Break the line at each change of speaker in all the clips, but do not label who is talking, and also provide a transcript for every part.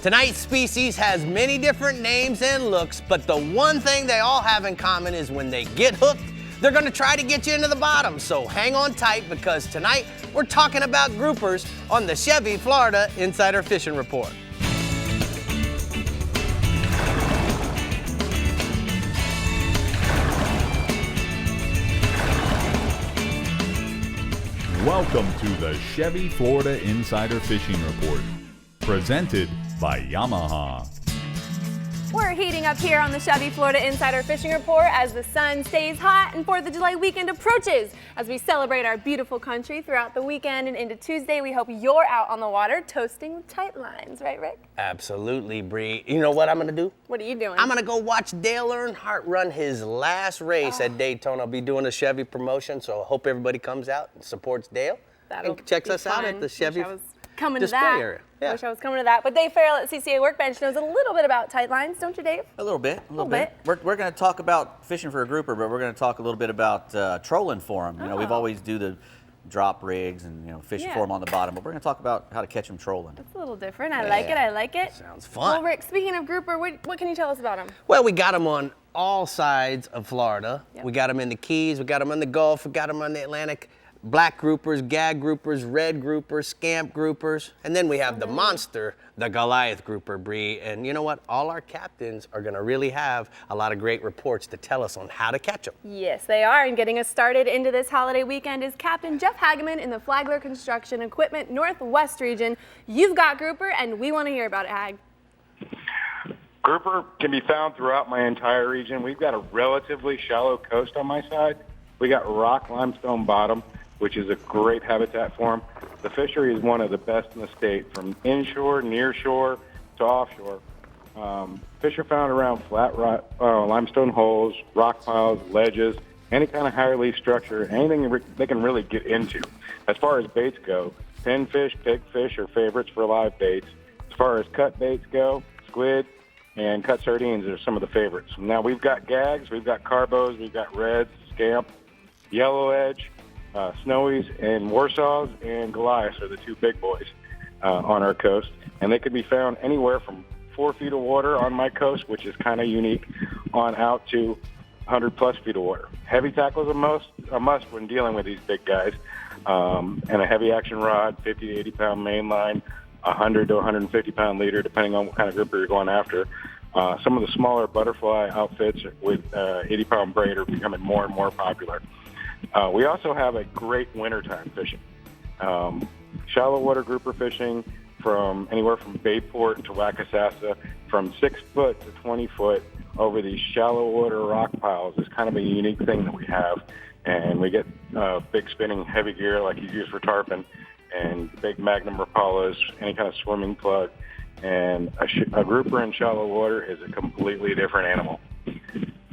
Tonight's species has many different names and looks, but the one thing they all have in common is when they get hooked, they're gonna try to get you into the bottom. So hang on tight, because tonight we're talking about groupers on the Chevy Florida Insider Fishing Report.
Welcome to the Chevy Florida Insider Fishing Report, presented by Yamaha.
We're heating up here on the Chevy Florida Insider Fishing Report as the sun stays hot and 4th of July weekend approaches. As we celebrate our beautiful country throughout the weekend and into Tuesday, we hope you're out on the water toasting with tight lines. Right, Rick?
Absolutely, Bree. You know what I'm gonna do?
What are you doing?
I'm gonna go watch Dale Earnhardt run his last race at Daytona. I'll be doing a Chevy promotion, so I hope everybody comes out and supports Dale and checks us out at the Chevy display area. Yeah.
Wish I was coming to that. But Dave Farrell at CCA Workbench knows a little bit about tight lines, don't you, Dave?
A little bit. We're going to talk about fishing for a grouper, but we're going to talk a little bit about trolling for them. You know, we've always do the drop rigs and fishing for them on the bottom, but we're going to talk about how to catch them trolling.
That's a little different. I like it. I like it.
Sounds fun.
Well, Rick, speaking of grouper, what can you tell us about them?
Well, we got them on all sides of Florida. Yep. We got them in the Keys. We got them in the Gulf. We got them on the Atlantic. Black groupers, gag groupers, red groupers, scamp groupers, and then we have the monster, the Goliath grouper, Bree. And you know what? All our captains are gonna really have a lot of great reports to tell us on how to catch them.
Yes, they are. And getting us started into this holiday weekend is Captain Jeff Hageman in the Flagler Construction Equipment Northwest region. You've got grouper, and we want to hear about it, Hag.
Grouper can be found throughout my entire region. We've got a relatively shallow coast on my side. We got rock limestone bottom, which is a great habitat for them. The fishery is one of the best in the state, from inshore, nearshore, to offshore. Fish are found around flat limestone holes, rock piles, ledges, any kind of higher leaf structure, anything they can really get into. As far as baits go, pinfish, pigfish are favorites for live baits. As far as cut baits go, squid and cut sardines are some of the favorites. Now we've got gags, we've got carbos, we've got reds, scamp, yellow edge, snowies, and warsaws and Goliaths are the two big boys on our coast, and they can be found anywhere from 4 feet of water on my coast, which is kind of unique, on out to 100 plus feet of water. Heavy tackle is a must when dealing with these big guys, and a heavy action rod, 50 to 80 pound main line, 100 to 150 pound leader, depending on what kind of grouper you're going after. Some of the smaller butterfly outfits with 80 pound braid are becoming more and more popular. We also have a great wintertime fishing. Shallow water grouper fishing from anywhere from Bayport to Wackasasa, from 6 foot to 20 foot over these shallow water rock piles is kind of a unique thing that we have. And we get big spinning heavy gear like you use for tarpon, and big Magnum Rapalas, any kind of swimming plug. And a grouper in shallow water is a completely different animal,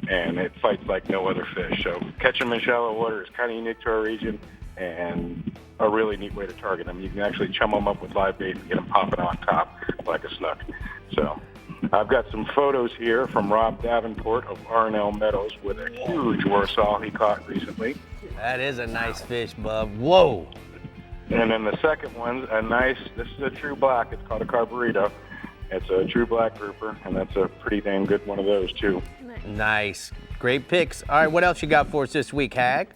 and it fights like no other fish. So catch them in shallow water is kind of unique to our region, and a really neat way to target them. You can actually chum them up with live bait and get them popping on top like a snook. So I've got some photos here from Rob Davenport of Arnell Meadows with a huge warsaw he caught recently.
That is a nice fish, bub. Whoa.
And then the second one's this is a true black. It's called a carbureto. It's a true black grouper, and that's a pretty damn good one of those, too.
Nice. Great picks. All right, what else you got for us this week, Hag?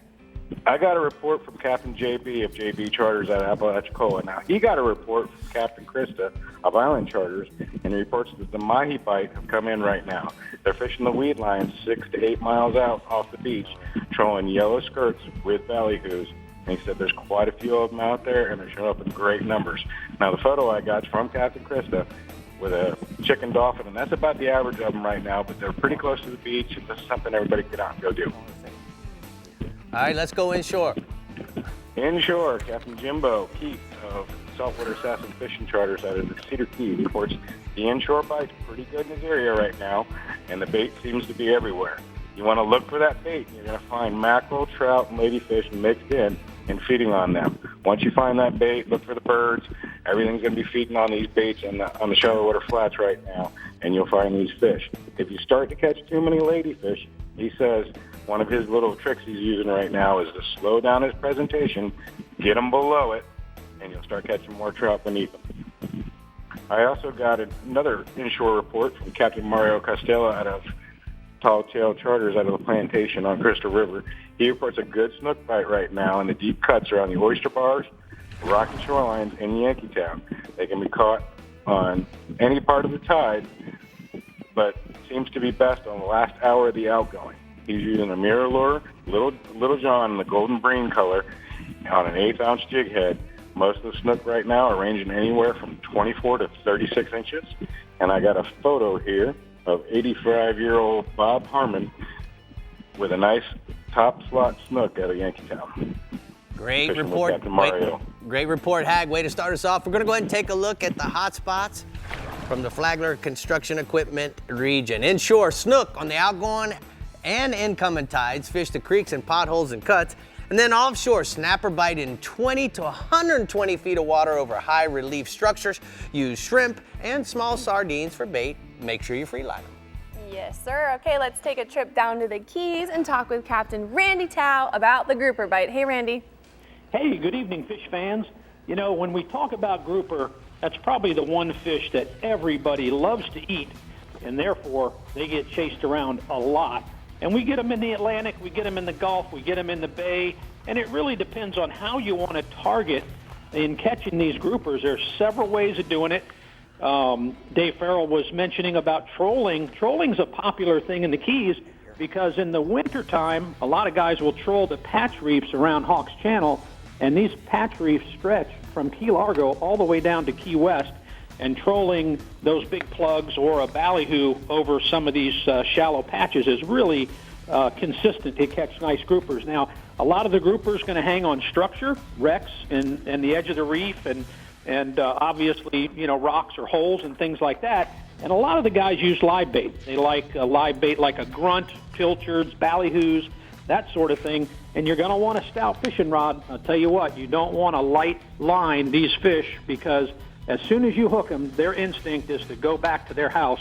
I got a report from Captain JB of JB Charters at Apalachicola. Now, he got a report from Captain Krista of Island Charters, and he reports that the mahi bite have come in right now. They're fishing the weed line 6 to 8 miles out off the beach, trolling yellow skirts with ballyhoos. And he said there's quite a few of them out there, and they're showing up in great numbers. Now, the photo I got is from Captain Krista with a chicken dolphin, and that's about the average of them right now, but they're pretty close to the beach, and this is something everybody can get out and go do.
All right, let's go inshore.
Inshore, Captain Jimbo Keith of Saltwater Assassin Fishing Charters out of the Cedar Key reports the inshore bite's pretty good in this area right now, and the bait seems to be everywhere. You want to look for that bait, and you're going to find mackerel, trout, and ladyfish mixed in and feeding on them. Once you find that bait, look for the birds. Everything's going to be feeding on these baits on the shallow water flats right now, and you'll find these fish. If you start to catch too many ladyfish, he says one of his little tricks he's using right now is to slow down his presentation, get them below it, and you'll start catching more trout beneath them. I also got another inshore report from Captain Mario Costello out of Tall Tail Charters out of the plantation on Crystal River. He reports a good snook bite right now in the deep cuts around the oyster bars, rocky shorelines in Yankeetown. They can be caught on any part of the tide, but seems to be best on the last hour of the outgoing. He's using a mirror lure, Little John in the golden breen color on an 1/8-ounce jig head. Most of the snook right now are ranging anywhere from 24 to 36 inches. And I got a photo here of 85-year-old Bob Harmon with a nice top slot snook out of Yankeetown.
Great
Fishing with
report.
Captain Mario.
Great report, Hag. Way to start us off. We're going to go ahead and take a look at the hot spots from the Flagler Construction Equipment region. Inshore, snook on the outgoing and incoming tides. Fish the creeks and potholes and cuts. And then offshore, snapper bite in 20 to 120 feet of water over high relief structures. Use shrimp and small sardines for bait. Make sure you free line them.
Yes, sir. Okay, let's take a trip down to the Keys and talk with Captain Randy Tao about the grouper bite. Hey, Randy.
Hey, good evening, fish fans. You know, when we talk about grouper, that's probably the one fish that everybody loves to eat, and therefore they get chased around a lot. And we get them in the Atlantic, we get them in the Gulf, we get them in the Bay, and it really depends on how you want to target in catching these groupers. There's several ways of doing it. Dave Farrell was mentioning about trolling. Trolling's a popular thing in the Keys because in the wintertime, a lot of guys will troll the patch reefs around Hawks Channel, and these patch reefs stretch from Key Largo all the way down to Key West, and trolling those big plugs or a ballyhoo over some of these shallow patches is really consistent to catch nice groupers. Now, a lot of the groupers going to hang on structure, wrecks, and the edge of the reef, and obviously, you know, rocks or holes and things like that. And a lot of the guys use live bait. They like a live bait like a grunt, pilchards, ballyhoos, that sort of thing. And you're going to want a stout fishing rod. I'll tell you what, you don't want to light line these fish because as soon as you hook them, their instinct is to go back to their house.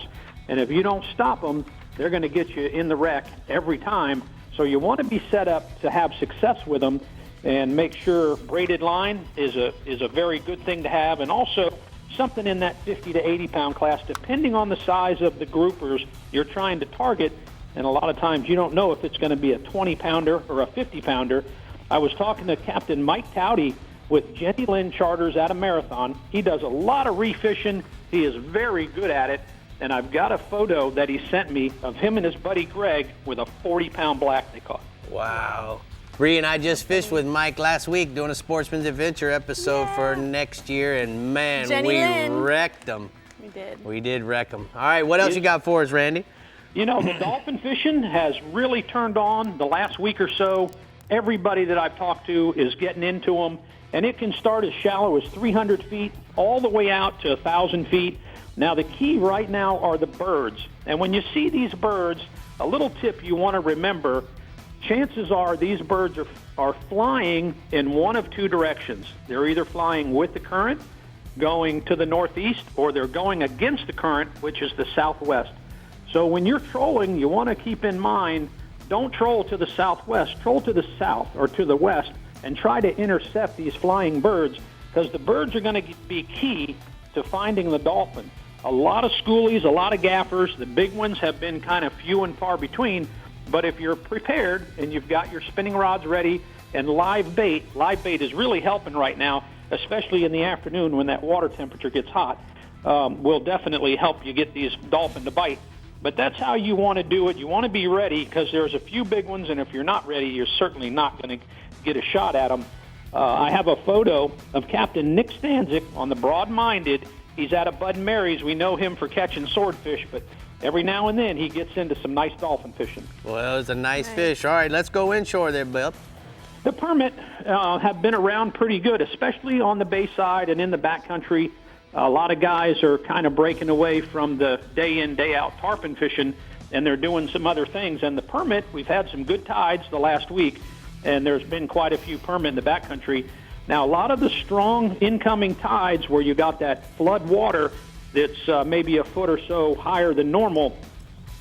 And if you don't stop them, they're going to get you in the wreck every time. So you want to be set up to have success with them and make sure braided line is a very good thing to have. And also something in that 50 to 80 pound class, depending on the size of the groupers you're trying to target. And a lot of times you don't know if it's going to be a 20 pounder or a 50 pounder. I was talking to Captain Mike Towdy with Jenny Lynn Charters at a Marathon. He does a lot of reef fishing. He is very good at it. And I've got a photo that he sent me of him and his buddy Greg with a 40-pound black they caught.
Wow. Bree and I just fished with Mike last week doing a Sportsman's Adventure episode for next year, and man, we wrecked them.
We did.
We did wreck them. All right, what else you got for us, Randy?
You know, the dolphin fishing has really turned on the last week or so. Everybody that I've talked to is getting into them, and it can start as shallow as 300 feet all the way out to 1,000 feet. Now, the key right now are the birds. And when you see these birds, a little tip you want to remember, chances are these birds are flying in one of two directions. They're either flying with the current, going to the northeast, or they're going against the current, which is the southwest. So when you're trolling, you want to keep in mind, don't troll to the southwest, troll to the south or to the west, and try to intercept these flying birds, because the birds are going to be key to finding the dolphin. A lot of schoolies, a lot of gaffers, the big ones have been kind of few and far between, but if you're prepared and you've got your spinning rods ready and live bait is really helping right now, especially in the afternoon when that water temperature gets hot, will definitely help you get these dolphin to bite. But that's how you want to do it. You want to be ready because there's a few big ones, and if you're not ready, you're certainly not going to get a shot at them. I have a photo of Captain Nick Stanzik on the Broad-Minded. He's out of Bud and Mary's. We know him for catching swordfish, but every now and then he gets into some nice dolphin fishing.
Well, it's a nice fish. All right, let's go inshore there, Bill.
The permit have been around pretty good, especially on the bayside and in the backcountry. A lot of guys are kind of breaking away from the day-in, day-out tarpon fishing, and they're doing some other things. And the permit, we've had some good tides the last week, and there's been quite a few permit in the backcountry. Now, a lot of the strong incoming tides where you got that flood water that's maybe a foot or so higher than normal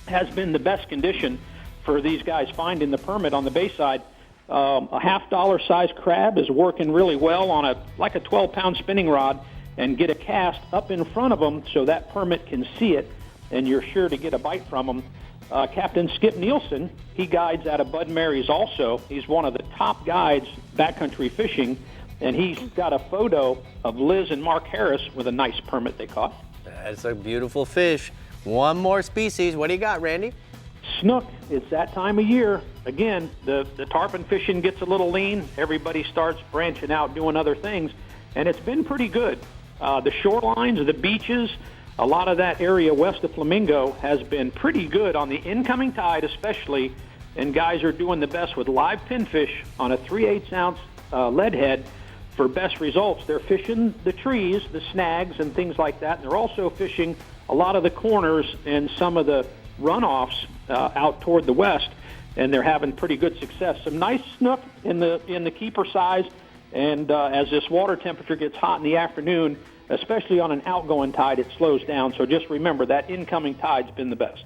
has been the best condition for these guys finding the permit on the bayside. A $50 size crab is working really well on like a 12-pound spinning rod. and get a cast up in front of them so that permit can see it, and you're sure to get a bite from them. Captain Skip Nielsen, he guides out of Bud Mary's also. He's one of the top guides backcountry fishing, and he's got a photo of Liz and Mark Harris with a nice permit they caught.
That's a beautiful fish. One more species. What do you got, Randy?
Snook, it's that time of year. Again, the tarpon fishing gets a little lean. Everybody starts branching out, doing other things, and it's been pretty good. The shorelines, the beaches, a lot of that area west of Flamingo has been pretty good on the incoming tide especially, and guys are doing the best with live pinfish on a 3/8 ounce lead head for best results. They're fishing the trees, the snags, and things like that, and they're also fishing a lot of the corners and some of the runoffs out toward the west, and they're having pretty good success. Some nice snook in the keeper size, and as this water temperature gets hot in the afternoon, especially on an outgoing tide, it slows down. So just remember that incoming tide's been the best.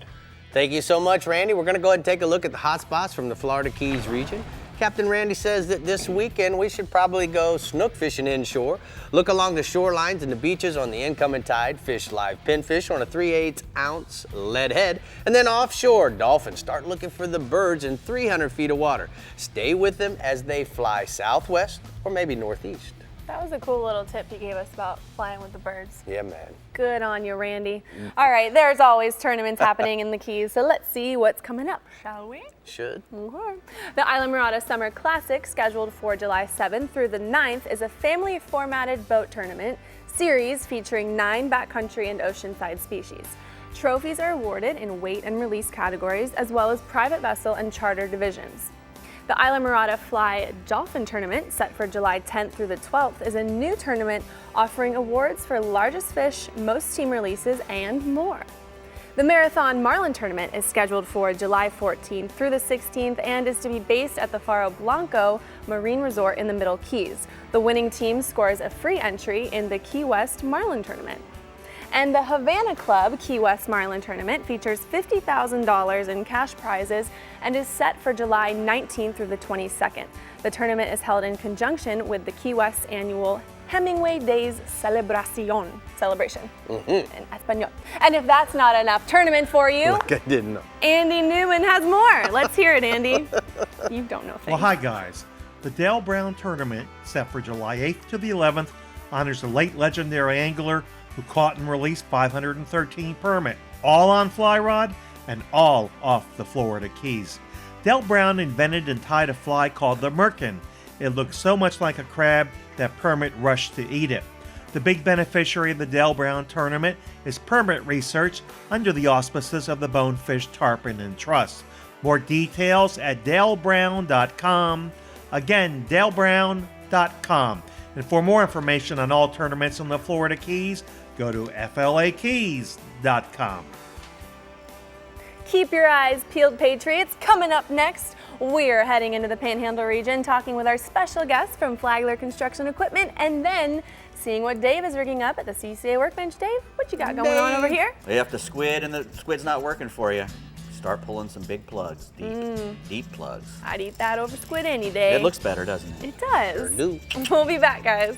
Thank you so much, Randy. We're going to go ahead and take a look at the hot spots from the Florida Keys region. Captain Randy says that this weekend we should probably go snook fishing inshore, look along the shorelines and the beaches on the incoming tide, fish live pinfish on a 3/8 ounce lead head, and then offshore, dolphins, start looking for the birds in 300 feet of water. Stay with them as they fly southwest or maybe northeast.
That was a cool little tip you gave us about flying with the birds.
Yeah, man.
Good on you, Randy. All right, there's always tournaments happening in the Keys, so let's see what's coming up, shall we?
Should.
Okay. The Islamorada Summer Classic, scheduled for July 7th through the 9th, is a family-formatted boat tournament series featuring 9 backcountry and oceanside species. Trophies are awarded in weight and release categories, as well as private vessel and charter divisions. The Islamorada Fly Dolphin Tournament, set for July 10th through the 12th, is a new tournament offering awards for largest fish, most team releases, and more. The Marathon Marlin Tournament is scheduled for July 14th through the 16th and is to be based at the Faro Blanco Marine Resort in the Middle Keys. The winning team scores a free entry in the Key West Marlin Tournament. And the Havana Club Key West Marlin Tournament features $50,000 in cash prizes and is set for July 19th through the 22nd. The tournament is held in conjunction with the Key West annual Hemingway Days celebration in Espanol. And if that's not enough tournament for you,
Like I didn't know.
Andy Newman has more. Let's hear it, Andy. You don't know things.
Well, hi guys. The Dale Brown Tournament, set for July 8th to the 11th, honors the late legendary angler who caught and released 513 permit, all on fly rod and all off the Florida Keys. Dale Brown invented and tied a fly called the merkin. It looked so much like a crab that permit rushed to eat it. The big beneficiary of the Dale Brown Tournament is Permit Research under the auspices of the Bonefish Tarpon and Trust. More details at dalebrown.com. Again, dalebrown.com. And for more information on all tournaments in the Florida Keys, go to flakeys.com.
Keep your eyes peeled, Patriots. Coming up next, we're heading into the Panhandle region, talking with our special guest from Flagler Construction Equipment, and then seeing what Dave is rigging up at the CCA workbench. Dave, what you got going on over here?
If the squid and the squid's not working for you, start pulling some big plugs, deep plugs.
I'd eat that over squid any day.
It looks better, doesn't it?
It does.
Sure do.
We'll be back, guys.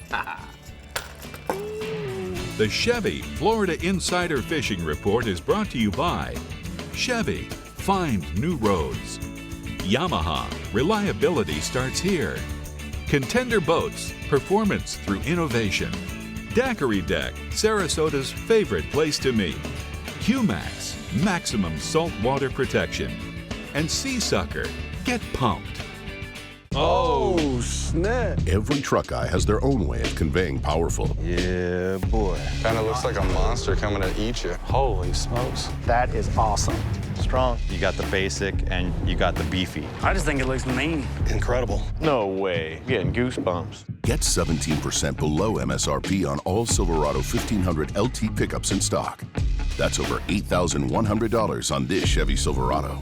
The Chevy Florida Insider Fishing Report is brought to you by Chevy, find new roads. Yamaha, reliability starts here. Contender Boats, performance through innovation. Daiquiri Deck, Sarasota's favorite place to meet. Humax, maximum saltwater protection. And Sea Sucker, get pumped.
Oh, snap.
Every truck guy has their own way of conveying powerful.
Yeah, boy. Kind of looks like a monster coming to eat you. Holy smokes.
That is awesome. Strong.
You got the basic and you got the beefy.
I just think it looks mean.
Incredible. No way. Getting goosebumps.
Get 17% below MSRP on all Silverado 1500 LT pickups in stock. That's over $8,100 on this Chevy Silverado.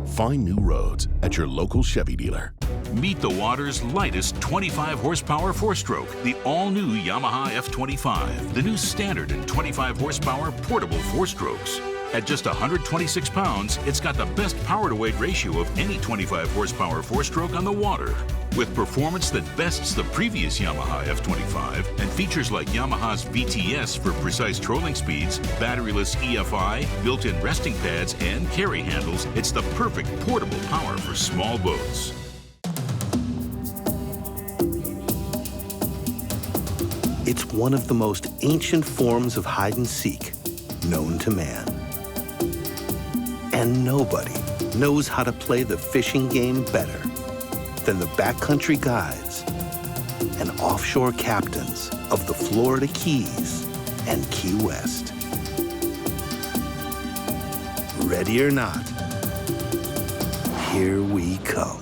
Find new roads at your local Chevy dealer.
Meet the water's lightest 25 horsepower four-stroke, the all-new Yamaha F25, the new standard and 25 horsepower portable four-strokes. At just 126 pounds, it's got the best power-to-weight ratio of any 25 horsepower four-stroke on the water. With performance that bests the previous Yamaha F25 and features like Yamaha's VTS for precise trolling speeds, batteryless EFI, built-in resting pads, and carry handles, it's the perfect portable power for small boats.
It's one of the most ancient forms of hide and seek known to man. And nobody knows how to play the fishing game better than the backcountry guides and offshore captains of the Florida Keys and Key West. Ready or not, here we come.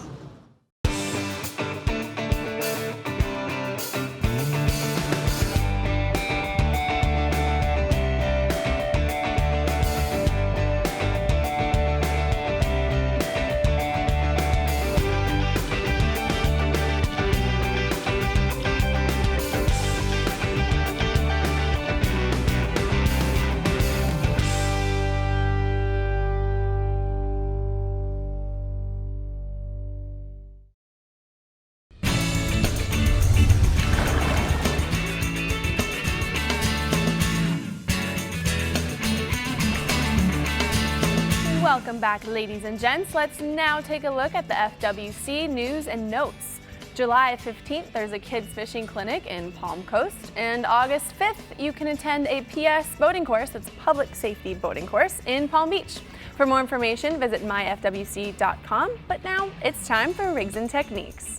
Welcome back, ladies and gents. Let's now take a look at the FWC news and notes. July 15th, there's a kids fishing clinic in Palm Coast, and August 5th, you can attend a PS boating course, that's public safety boating course, in Palm Beach. For more information, visit myfwc.com, but now it's time for Rigs and Techniques.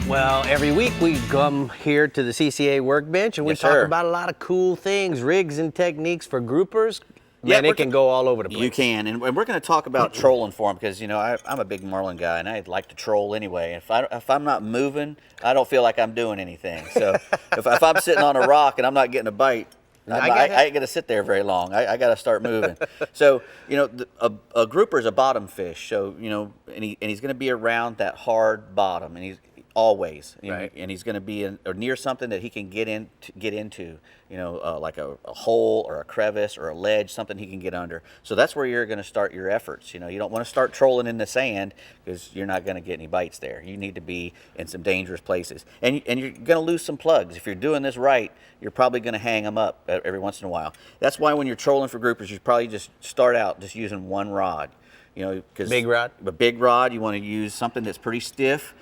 Well, every week we come here to the CCA workbench and we talk about a lot of cool things, rigs and techniques for groupers. Man, it can go all over the place.
You can, and we're going to talk about trolling for them because, you know, I'm a big marlin guy and I like to troll anyway. If I'm not moving, I don't feel like I'm doing anything. So if I'm sitting on a rock and I'm not getting a bite, I ain't going to sit there very long. I got to start moving. So, you know, a grouper is a bottom fish. So, you know, and he's going to be around that hard bottom, and he's always, and he's going to be in or near something that he can get into, you know, like a hole or a crevice or a ledge, something he can get under. So that's where you're going to start your efforts. You know, you don't want to start trolling in the sand because you're not going to get any bites there. You need to be in some dangerous places, and you're going to lose some plugs. If you're doing this right, you're probably going to hang them up every once in a while. That's why when you're trolling for groupers, you probably just start out just using one rod. You know, because
big rod.
A big rod, you want to use something that's pretty stiff.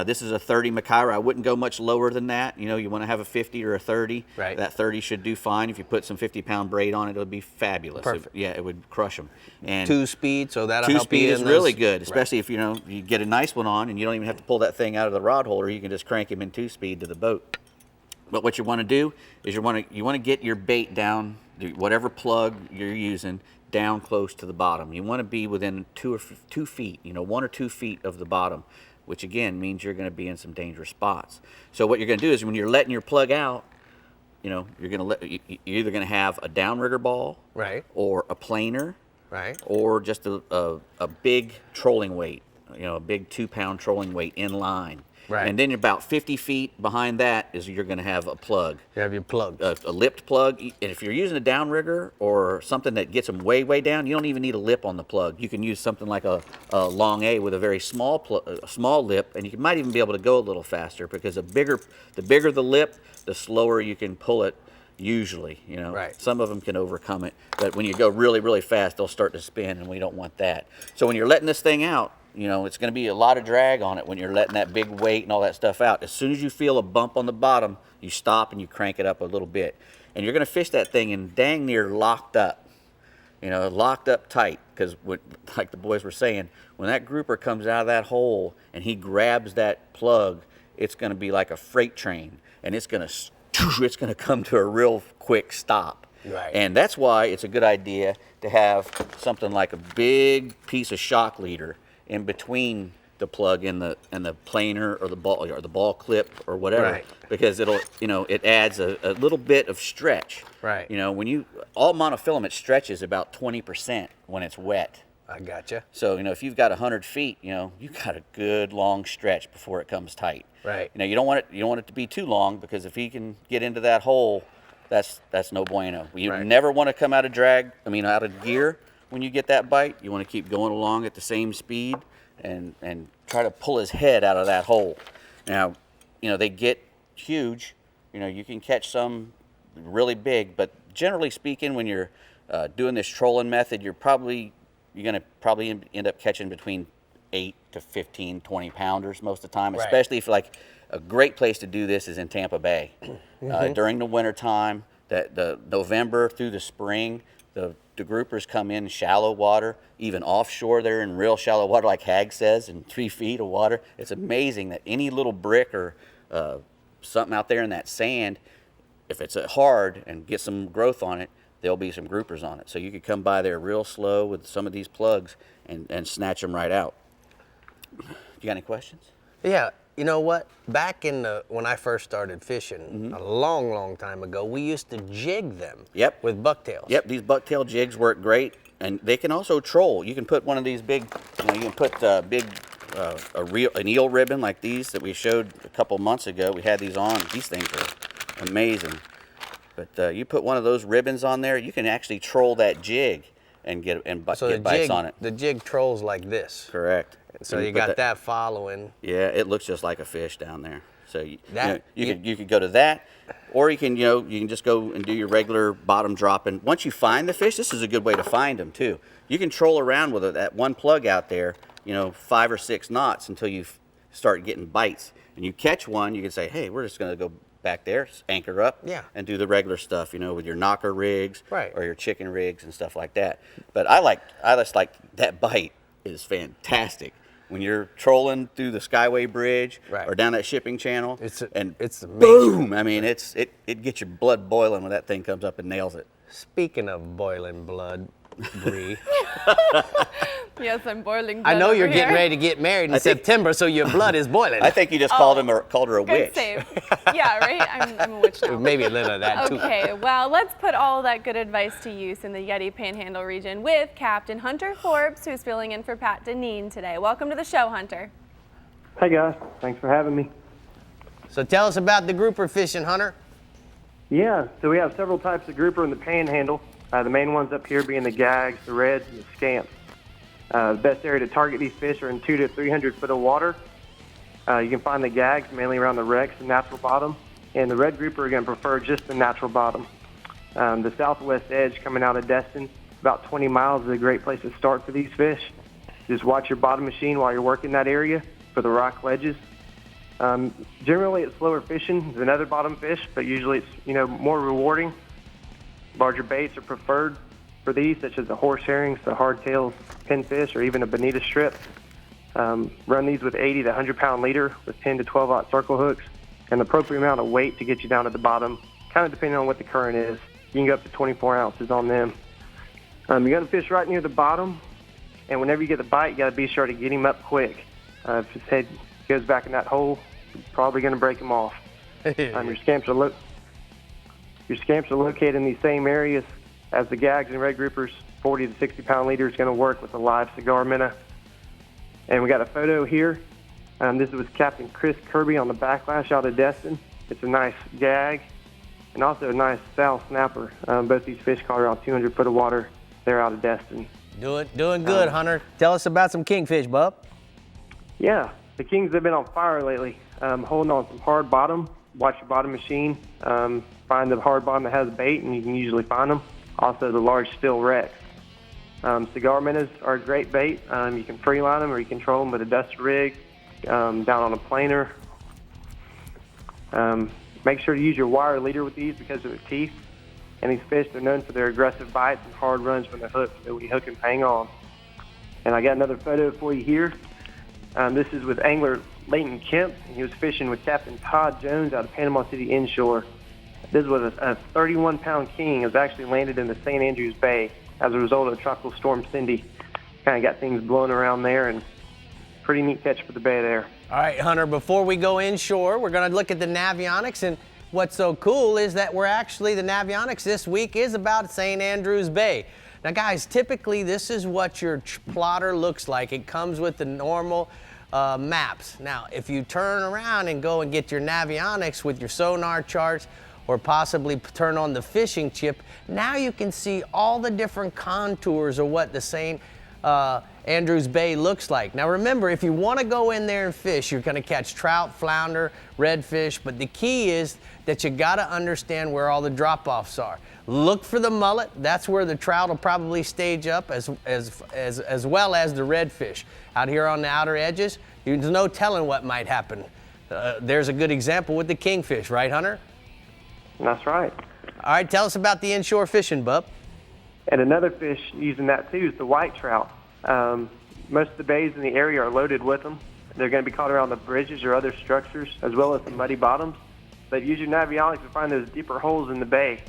This is a 30 Macaira. I wouldn't go much lower than that. You know, you want to have a 50 or a 30.
Right.
That 30 should do fine. If you put some 50-pound braid on it, it would be fabulous.
Perfect.
It would crush them. And
2-speed, so that'll help you.
2-speed is really good, especially if, you know, you get a nice one on and you don't even have to pull that thing out of the rod holder. You can just crank him in 2-speed to the boat. But what you want to do is you want to get your bait down, whatever plug you're using, down close to the bottom. You want to be within 2 feet, you know, 1 or 2 feet of the bottom, which again means you're going to be in some dangerous spots. So what you're going to do is when you're letting your plug out, you know, you're either going to have a downrigger ball,
right,
or a planer,
right,
or just a big trolling weight, you know, a big 2-pound trolling weight in line.
Right.
And then about 50 feet behind that is you're going to have a plug.
You have your plug.
A lipped plug. And if you're using a downrigger or something that gets them way, way down, you don't even need a lip on the plug. You can use something like a long A with a very small lip, and you might even be able to go a little faster because the bigger the lip, the slower you can pull it. Usually, you know,
right.
Some of them can overcome it, but when you go really, really fast, they'll start to spin, and we don't want that. So when you're letting this thing out, you know, it's going to be a lot of drag on it when you're letting that big weight and all that stuff out. As soon as you feel a bump on the bottom, you stop and you crank it up a little bit. And you're going to fish that thing in dang near locked up, you know, locked up tight. Because like the boys were saying, when that grouper comes out of that hole and he grabs that plug, it's going to be like a freight train, and it's going to come to a real quick stop.
Right.
And that's why it's a good idea to have something like a big piece of shock leader in between the plug and the planer or the ball clip or whatever,
right.
Because it'll, you know, it adds a little bit of stretch.
Right.
You know, all monofilament stretches about 20% when it's wet.
I gotcha.
So, if you've got 100 feet, you've got a good long stretch before it comes tight.
Right.
You don't want it to be too long, because if he can get into that hole, that's no bueno. You never want to come out of out of gear when you get that bite. You want to keep going along at the same speed and try to pull his head out of that hole. Now, they get huge. You can catch some really big, but generally speaking, when you're doing this trolling method, you're going to probably end up catching between 8 to 15, 20 pounders most of the time, especially if a great place to do this is in Tampa Bay. During the winter time, the November through the spring, the groupers come in shallow water, even offshore. They're in real shallow water, like Hag says, in 3 feet of water. It's amazing that any little brick or something out there in that sand, if it's hard and get some growth on it, there'll be some groupers on it. So you could come by there real slow with some of these plugs and snatch them right out. You got any questions?
Yeah, you know what? Back when I first started fishing, a long, long time ago, we used to jig them with bucktails.
Yep, these bucktail jigs work great, and they can also troll. You can put one of these big, you can put an eel ribbon like these that we showed a couple months ago. We had these on. These things are amazing. But you put one of those ribbons on there, you can actually troll that jig and get bites on it.
The jig trolls like this.
Correct.
So you got that following.
Yeah, it looks just like a fish down there. So you could go to that, or you can just go and do your regular bottom drop. And once you find the fish, this is a good way to find them too. You can troll around with that one plug out there, 5 or 6 knots until you start getting bites. And you catch one, you can say, hey, we're just going to go back there, anchor up, and do the regular stuff, with your knocker rigs or your chicken rigs and stuff like that. But I just like that bite is fantastic. When you're trolling through the Skyway Bridge or down that shipping channel, it's amazing. Boom! I mean, it gets your blood boiling when that thing comes up and nails it.
Speaking of boiling blood, Bree.
Yes, I'm boiling blood.
I know you're
over
getting
here.
ready to get married in September, so your blood is boiling.
I think you just called her a
Good
witch.
save. Yeah, right? I'm a witch now.
Maybe a little of that, too.
Okay, well, let's put all that good advice to use in the Yeti Panhandle region with Captain Hunter Forbes, who's filling in for Pat Deneen today. Welcome to the show, Hunter.
Hey, guys. Thanks for having me.
So tell us about the grouper fishing, Hunter.
Yeah, so we have several types of grouper in the Panhandle. The main ones up here being the gags, the reds, and the scamps. The best area to target these fish are in 200 to 300 foot of water. You can find the gags mainly around the wrecks and natural bottom, and the red grouper are going to prefer just the natural bottom. The southwest edge coming out of Destin, about 20 miles, is a great place to start for these fish. Just watch your bottom machine while you're working that area for the rock ledges. Generally, it's slower fishing than other bottom fish, but usually it's more rewarding. Larger baits are preferred for these, such as the horse herrings, the hardtails, pinfish, or even a bonita strip. Run these with 80 to 100-pound leader with 10 to 12-aught circle hooks, and the appropriate amount of weight to get you down at the bottom, kind of depending on what the current is. You can go up to 24 ounces on them. You're going to fish right near the bottom, and whenever you get the bite, you got to be sure to get him up quick. If his head goes back in that hole, you're probably going to break him off. Your scamps are located in these same areas as the gags and red groupers. 40 to 60-pound leader is going to work with a live cigar minnow. And we got a photo here. This is with Captain Chris Kirby on the backlash out of Destin. It's a nice gag and also a nice sow snapper. Both these fish caught around 200 foot of water. They're out of Destin.
Doing good, Hunter. Tell us about some kingfish, bub.
Yeah, the kings have been on fire lately. Holding on some hard bottom. Watch your bottom machine. Find the hard bottom that has bait, and you can usually find them. Also, the large steel wrecks. Cigar minnows are a great bait. You can free line them or you control them with a dust rig down on a planer. Make sure to use your wire leader with these because of their teeth. And these fish are known for their aggressive bites and hard runs from the hook, so we hook and hang on. And I got another photo for you here. This is with angler Leighton Kemp. He was fishing with Captain Todd Jones out of Panama City inshore. This was a 31-pound king. It was actually landed in the St. Andrews Bay as a result of Tropical Storm Cindy. Kind of got things blowing around there, and pretty neat catch for the bay there.
All right, Hunter, before we go inshore, we're going to look at the Navionics, and what's so cool is that the Navionics this week is about St. Andrews Bay. Now guys, typically this is what your plotter looks like. It comes with the normal maps. Now, if you turn around and go and get your Navionics with your sonar charts, or possibly turn on the fishing chip, now you can see all the different contours of what the St. Andrews Bay looks like. Now remember, if you want to go in there and fish, you're going to catch trout, flounder, redfish, but the key is that you got to understand where all the drop-offs are. Look for the mullet. That's where the trout will probably stage up, as well as the redfish. Out here on the outer edges, there's no telling what might happen. There's a good example with the kingfish, right, Hunter?
That's right.
All right, tell us about the inshore fishing, bub.
And another fish using that too is the white trout. Most of the bays in the area are loaded with them. They're going to be caught around the bridges or other structures, as well as the muddy bottoms. But use your Navionics to find those deeper holes in the bay.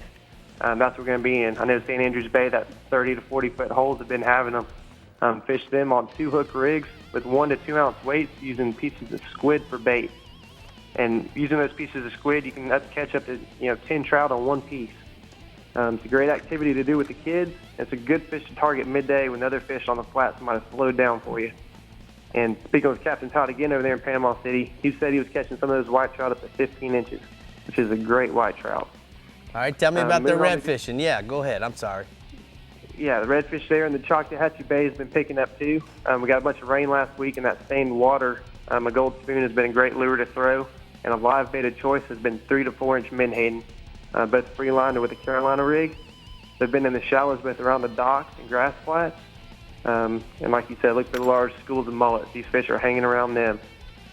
That's what we're going to be in. I know St. Andrews Bay, that 30 to 40 foot holes, have been having them. Fish them on 2-hook rigs with 1 to 2 ounce weights, using pieces of squid for bait. And using those pieces of squid, you can catch up to 10 trout on one piece. It's a great activity to do with the kids. It's a good fish to target midday when other fish on the flats might have slowed down for you. And speaking with Captain Todd again over there in Panama City, he said he was catching some of those white trout up to 15 inches, which is a great white trout.
All right, tell me about the red fishing. Yeah, go ahead. I'm sorry.
Yeah, the redfish there in the Choctawhatchee Bay has been picking up too. We got a bunch of rain last week, and that stained water, a gold spoon has been a great lure to throw. And a live bait of choice has been 3 to 4 inch menhaden, both freeline or with a Carolina rig. They've been in the shallows both around the docks and grass flats. And like you said, look for the large schools of mullets. These fish are hanging around them.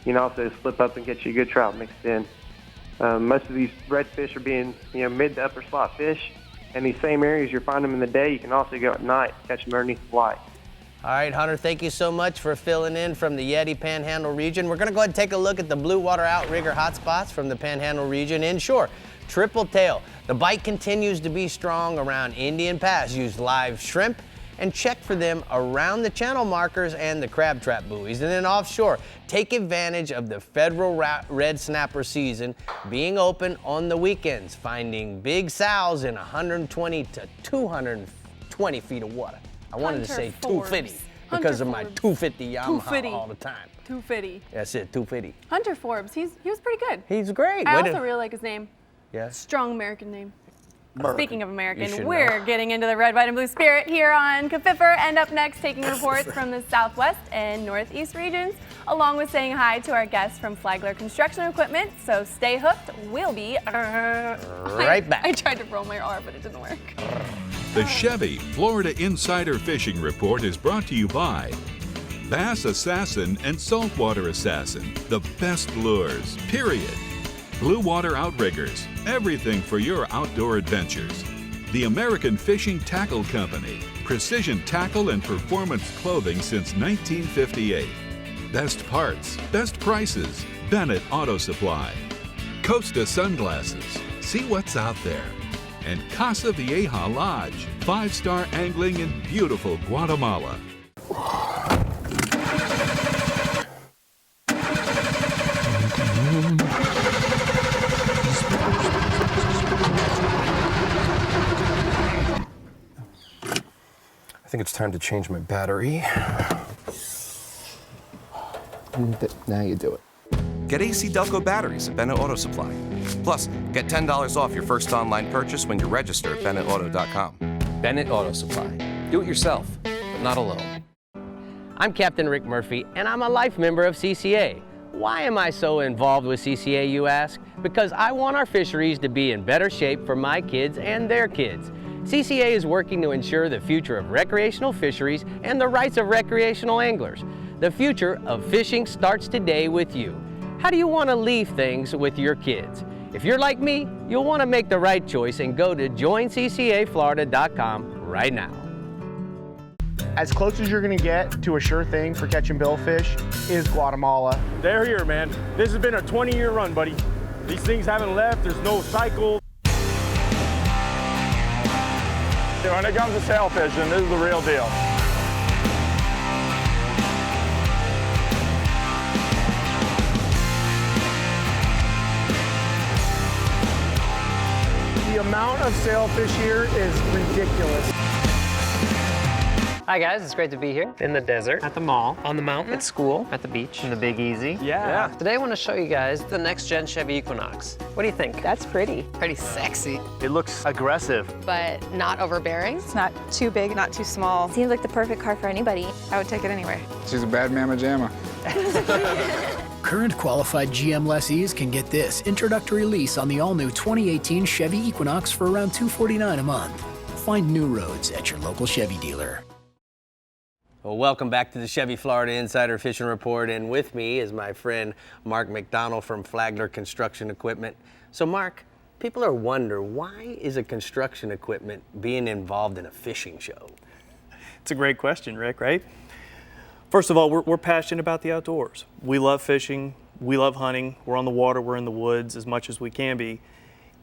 You can also slip up and get you a good trout mixed in. Most of these redfish are being mid to upper slot fish. And these same areas you're finding them in the day, you can also go at night and catch them underneath the light.
All right, Hunter, thank you so much for filling in from the Yeti Panhandle region. We're going to go ahead and take a look at the blue water outrigger hotspots from the Panhandle region inshore. Triple tail. The bite continues to be strong around Indian Pass. Use live shrimp and check for them around the channel markers and the crab trap buoys. And then offshore, take advantage of the federal red snapper season being open on the weekends, finding big sows in 120 to 220 feet of water. I wanted to say 250 because of my 250 Yamaha all the time.
250.
That's it, 250.
Hunter Forbes, he was pretty good.
He's great.
I also really like his name.
Yeah.
Strong American name.
American.
Speaking of American, we're getting into the red, white, and blue spirit here on Kafifer, and up next, taking reports from the southwest and northeast regions, along with saying hi to our guests from Flagler Construction Equipment. So stay hooked. We'll be
right back.
I tried to roll my R, but it didn't work.
The Chevy Florida Insider Fishing Report is brought to you by Bass Assassin and Saltwater Assassin, the best lures, period. Blue Water Outriggers, everything for your outdoor adventures. The American Fishing Tackle Company, precision tackle and performance clothing since 1958. Best parts, best prices, Bennett Auto Supply. Costa Sunglasses, see what's out there. And Casa Vieja Lodge, 5-star angling in beautiful Guatemala.
I think it's time to change my battery. Now you do it.
Get AC Delco batteries at Bennett Auto Supply. Plus, get $10 off your first online purchase when you register at BennettAuto.com.
Bennett Auto Supply. Do it yourself, but not alone.
I'm Captain Rick Murphy, and I'm a life member of CCA. Why am I so involved with CCA, you ask? Because I want our fisheries to be in better shape for my kids and their kids. CCA is working to ensure the future of recreational fisheries and the rights of recreational anglers. The future of fishing starts today with you. How do you want to leave things with your kids? If you're like me, you'll want to make the right choice and go to joinccaflorida.com right now.
As close as you're going to get to a sure thing for catching billfish is Guatemala.
They're here, man. This has been a 20-year run, buddy. These things haven't left. There's no cycle.
When it comes to sail fishing, this is the real deal.
The amount of sailfish here is ridiculous.
Hi guys, it's great to be here. In the desert. At the mall. On the mountain. At school. At the beach. In the Big Easy. Yeah. Today I want to show you guys the next gen Chevy Equinox. What do you think? That's pretty. Pretty sexy.
It looks aggressive.
But not overbearing.
It's not too big, not too small.
Seems like the perfect car for anybody.
I would take it anyway.
She's a bad mamma jamma.
Current qualified GM lessees can get this introductory lease on the all-new 2018 Chevy Equinox for around $249 a month. Find new roads at your local Chevy dealer.
Well, welcome back to the Chevy Florida Insider Fishing Report, and with me is my friend Mark McDonald from Flagler Construction Equipment. So Mark, people are wondering, why is a construction equipment being involved in a fishing show?
It's a great question, Rick, right? First of all, we're passionate about the outdoors. We love fishing, we love hunting, we're on the water, we're in the woods as much as we can be,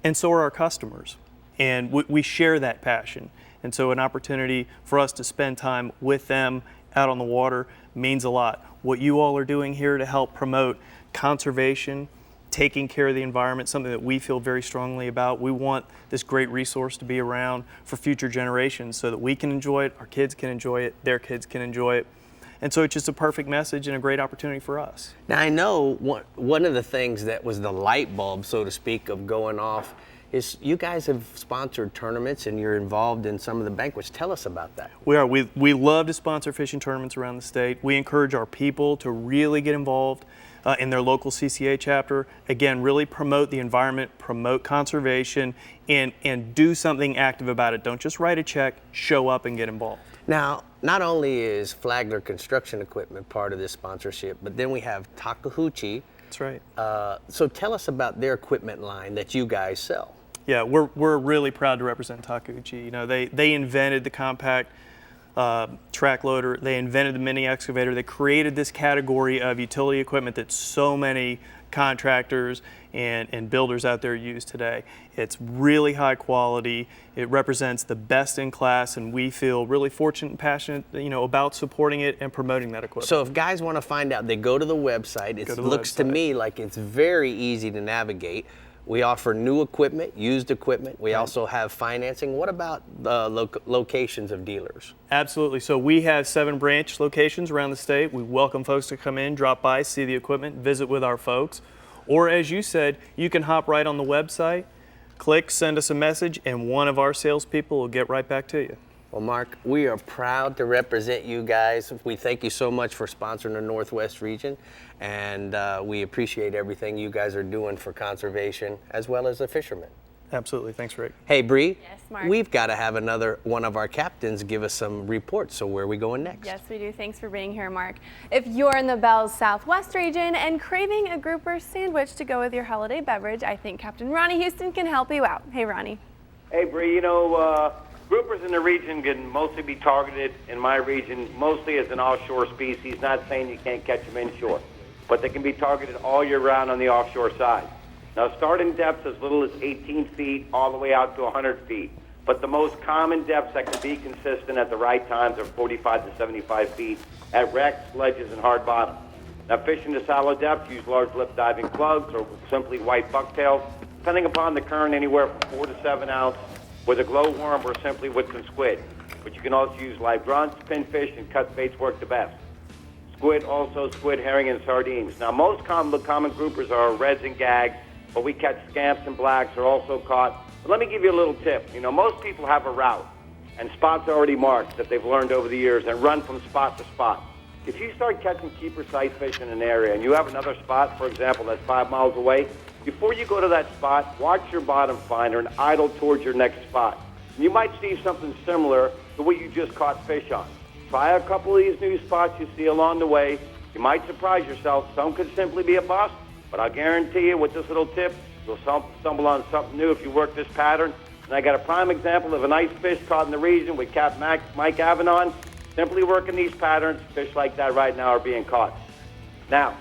and so are our customers. And we share that passion. And so an opportunity for us to spend time with them out on the water means a lot. What you all are doing here to help promote conservation, taking care of the environment, something that we feel very strongly about. We want this great resource to be around for future generations so that we can enjoy it, our kids can enjoy it, their kids can enjoy it. And so it's just a perfect message and a great opportunity for us.
Now I know one of the things that was the light bulb, so to speak, of going off is you guys have sponsored tournaments and you're involved in some of the banquets. Tell us about that.
We are. We love to sponsor fishing tournaments around the state. We encourage our people to really get involved in their local CCA chapter. Again, really promote the environment, promote conservation, and do something active about it. Don't just write a check, show up and get involved.
Now, not only is Flagler Construction Equipment part of this sponsorship, but then we have Takeuchi.
That's right.
So tell us about their equipment line that you guys sell.
Yeah, we're really proud to represent Takeuchi. You know, they invented the compact track loader. They invented the mini excavator. They created this category of utility equipment that so many contractors and builders out there use today. It's really high quality. It represents the best in class, and we feel really fortunate and passionate, you know, about supporting it and promoting that equipment.
So if guys want to find out, they go to the website. It looks to me like it's very easy to navigate. We offer new equipment, used equipment. We also have financing. What about the locations of dealers?
Absolutely. So we have 7 branch locations around the state. We welcome folks to come in, drop by, see the equipment, visit with our folks. Or as you said, you can hop right on the website, click, send us a message, and one of our salespeople will get right back to you.
Well, Mark, we are proud to represent you guys. We thank you so much for sponsoring the Northwest region, and we appreciate everything you guys are doing for conservation as well as the fishermen.
Absolutely. Thanks, Rick.
Hey, Bree.
Yes, Mark.
We've got to have another one of our captains give us some reports. So where are we going next?
Yes, we do. Thanks for being here, Mark. If you're in the Bell's Southwest region and craving a grouper sandwich to go with your holiday beverage, I think Captain Ronnie Houston can help you out. Hey, Ronnie.
Hey, Bree. You know, groupers in the region can mostly be targeted in my region mostly as an offshore species. Not saying you can't catch them inshore, but they can be targeted all year round on the offshore side. Now, starting depths as little as 18 feet all the way out to 100 feet. But the most common depths that can be consistent at the right times are 45 to 75 feet at wrecks, ledges, and hard bottom. Now, fishing to shallow depths, use large lip diving plugs or simply white bucktails, depending upon the current, anywhere from 4 to 7 ounce with a glowworm or simply with some squid. But you can also use live grunts, pinfish, and cut baits work the best. Squid, also squid, herring, and sardines. Now, most common groupers are reds and gags, but we catch scamps and blacks are also caught. But let me give you a little tip. You know, most people have a route and spots already marked that they've learned over the years and run from spot to spot. If you start catching keeper sight fish in an area and you have another spot, for example, that's 5 miles away, before you go to that spot, watch your bottom finder and idle towards your next spot. You might see something similar to what you just caught fish on. Try a couple of these new spots you see along the way. You might surprise yourself. Some could simply be a bust, but I'll guarantee you with this little tip, you'll stumble on something new if you work this pattern. And I got a prime example of a nice fish caught in the region with Captain Mike Avanon. Simply working these patterns, fish like that right now are being caught. Now,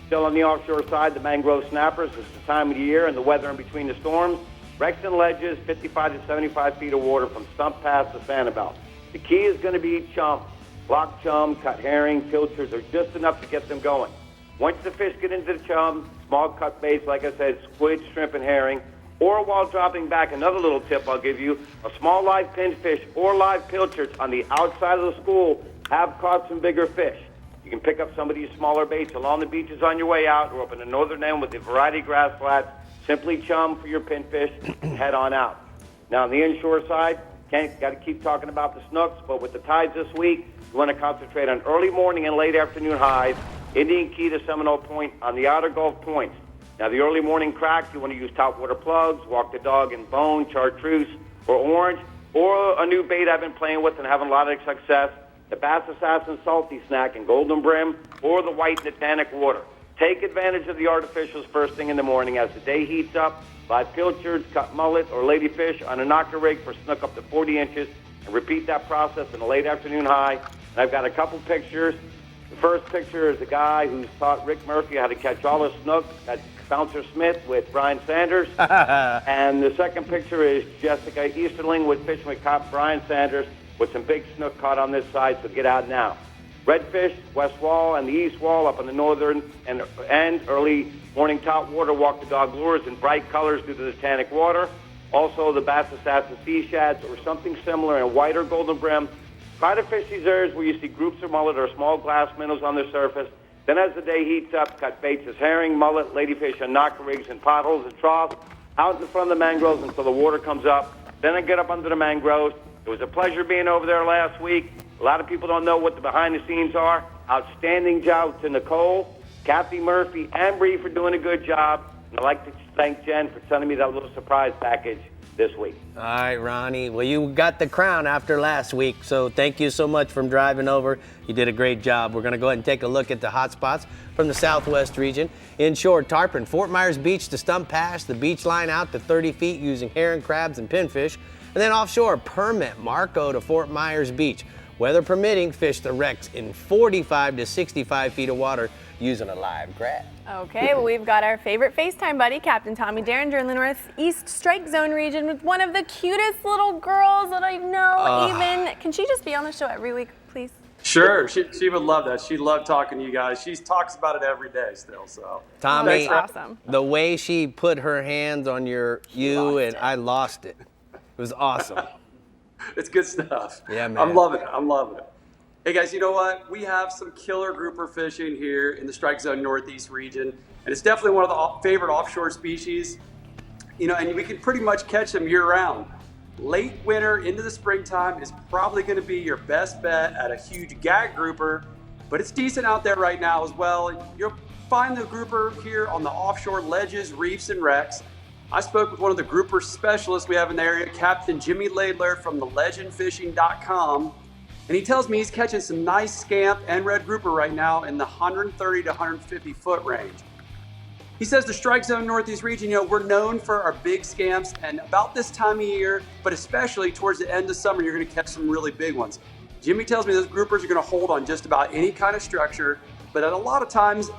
still on the offshore side, the mangrove snappers. It's the time of the year and the weather in between the storms. Wrecks and ledges, 55 to 75 feet of water from Stump Pass to Sanibel. The key is going to be chum. Block chum, cut herring, pilchards are just enough to get them going. Once the fish get into the chum, small cut baits, like I said, squid, shrimp, and herring, Or while dropping back, another little tip I'll give you, a small live pinfish or live pilchards on the outside of the school have caught some bigger fish. You can pick up some of these smaller baits along the beaches on your way out or up in the northern end with the variety grass flats. Simply chum for your pinfish and head on out. Now, on the inshore side, got to keep talking about the snooks, but with the tides this week, you want to concentrate on early morning and late afternoon highs, Indian Key to Seminole Point on the outer Gulf points. Now, the early morning cracks, you want to use topwater plugs, walk the dog in bone, chartreuse, or orange, or a new bait I've been playing with and having a lot of success, the Bass Assassin Salty Snack in Golden Brim, or the White Titanic Water. Take advantage of the artificials first thing in the morning as the day heats up. Live pilchards, cut mullet, or ladyfish on a knocker rig for snook up to 40 inches, and repeat that process in a late afternoon high. And I've got a couple pictures. The first picture is the guy who's taught Rick Murphy how to catch all the snook. That's Bouncer Smith with Brian Sanders. And the second picture is Jessica Easterling with Fishing with Cop Brian Sanders with some big snook caught on this side, so get out now. Redfish, west wall, and the east wall up on the northern end, early morning top water, walk the dog lures in bright colors due to the Titanic water. Also, the Bass Assassin Sea Shads or something similar in white or golden brim. Try to fish these areas where you see groups of mullet or small glass minnows on the surface. Then as the day heats up, cut baits as herring, mullet, ladyfish on knocker rigs and potholes and troughs out in front of the mangroves until the water comes up. Then I get up under the mangroves. It was a pleasure being over there last week. A lot of people don't know what the behind the scenes are. Outstanding job to Nicole, Kathy Murphy, and Bree for doing a good job. And I'd like to thank Jen for sending me that little surprise package this week.
All right, Ronnie. Well, you got the crown after last week, so thank you so much for driving over. You did a great job. We're going to go ahead and take a look at the hot spots from the southwest region. Inshore tarpon, Fort Myers Beach to Stump Pass, the beach line out to 30 feet using herring, crabs, and pinfish. And then offshore, permit, Marco to Fort Myers Beach. Weather permitting, fish the wrecks in 45 to 65 feet of water using a live crab.
Okay, well, we've got our favorite FaceTime buddy, Captain Tommy Derringer in the Northeast Strike Zone region with one of the cutest little girls that I know even. Can she just be on the show every week, please?
Sure, she would love that. She loved talking to you guys. She talks about it every day still, so.
Tommy,
awesome.
The way she put her hands on I lost it. It was awesome.
It's good stuff.
Yeah, man.
I'm loving it. Hey guys, you know what? We have some killer grouper fishing here in the Strike Zone Northeast region, and it's definitely one of the favorite offshore species. You know, and we can pretty much catch them year round. Late winter into the springtime is probably going to be your best bet at a huge gag grouper, but it's decent out there right now as well. You'll find the grouper here on the offshore ledges, reefs, and wrecks. I spoke with one of the grouper specialists we have in the area, Captain Jimmy Laidler from thelegendfishing.com, and he tells me he's catching some nice scamp and red grouper right now in the 130 to 150 foot range. He says the Strike Zone Northeast region, you know, we're known for our big scamps, and about this time of year, but especially towards the end of summer, you're going to catch some really big ones. Jimmy tells me those groupers are going to hold on just about any kind of structure, but at a lot of times,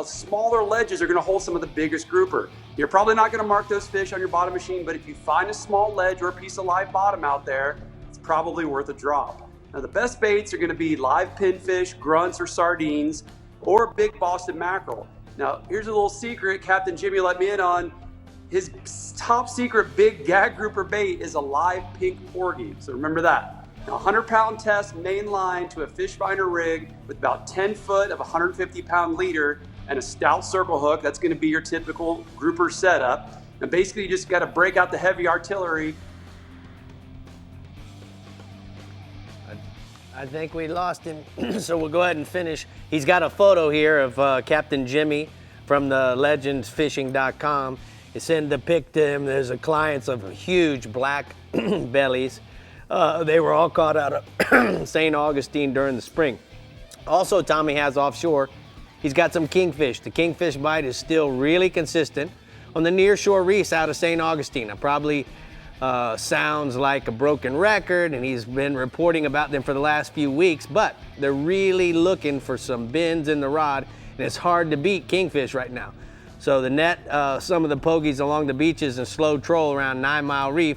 smaller ledges are going to hold some of the biggest grouper. You're probably not going to mark those fish on your bottom machine, but if you find a small ledge or a piece of live bottom out there, it's probably worth a drop. Now the best baits are going to be live pinfish, grunts, or sardines, or big Boston mackerel. Now here's a little secret Captain Jimmy let me in on. His top secret big gag grouper bait is a live pink porgy, so remember that. Now, 100-pound test main line to a fish finder rig with about 10 foot of 150-pound leader and a stout circle hook. That's going to be your typical grouper setup. And basically, you just got to break out the heavy artillery.
I think we lost him, so we'll go ahead and finish. He's got a photo here of Captain Jimmy from the legendsfishing.com. You send the pic to him. There's a clients of huge black bellies. They were all caught out of St. Augustine during the spring. Also, Tommy has offshore, he's got some kingfish. The kingfish bite is still really consistent on the nearshore reefs out of St. Augustine. It probably sounds like a broken record, and he's been reporting about them for the last few weeks, but they're really looking for some bends in the rod, and it's hard to beat kingfish right now. So the net, some of the pogies along the beaches and slow troll around 9 Mile Reef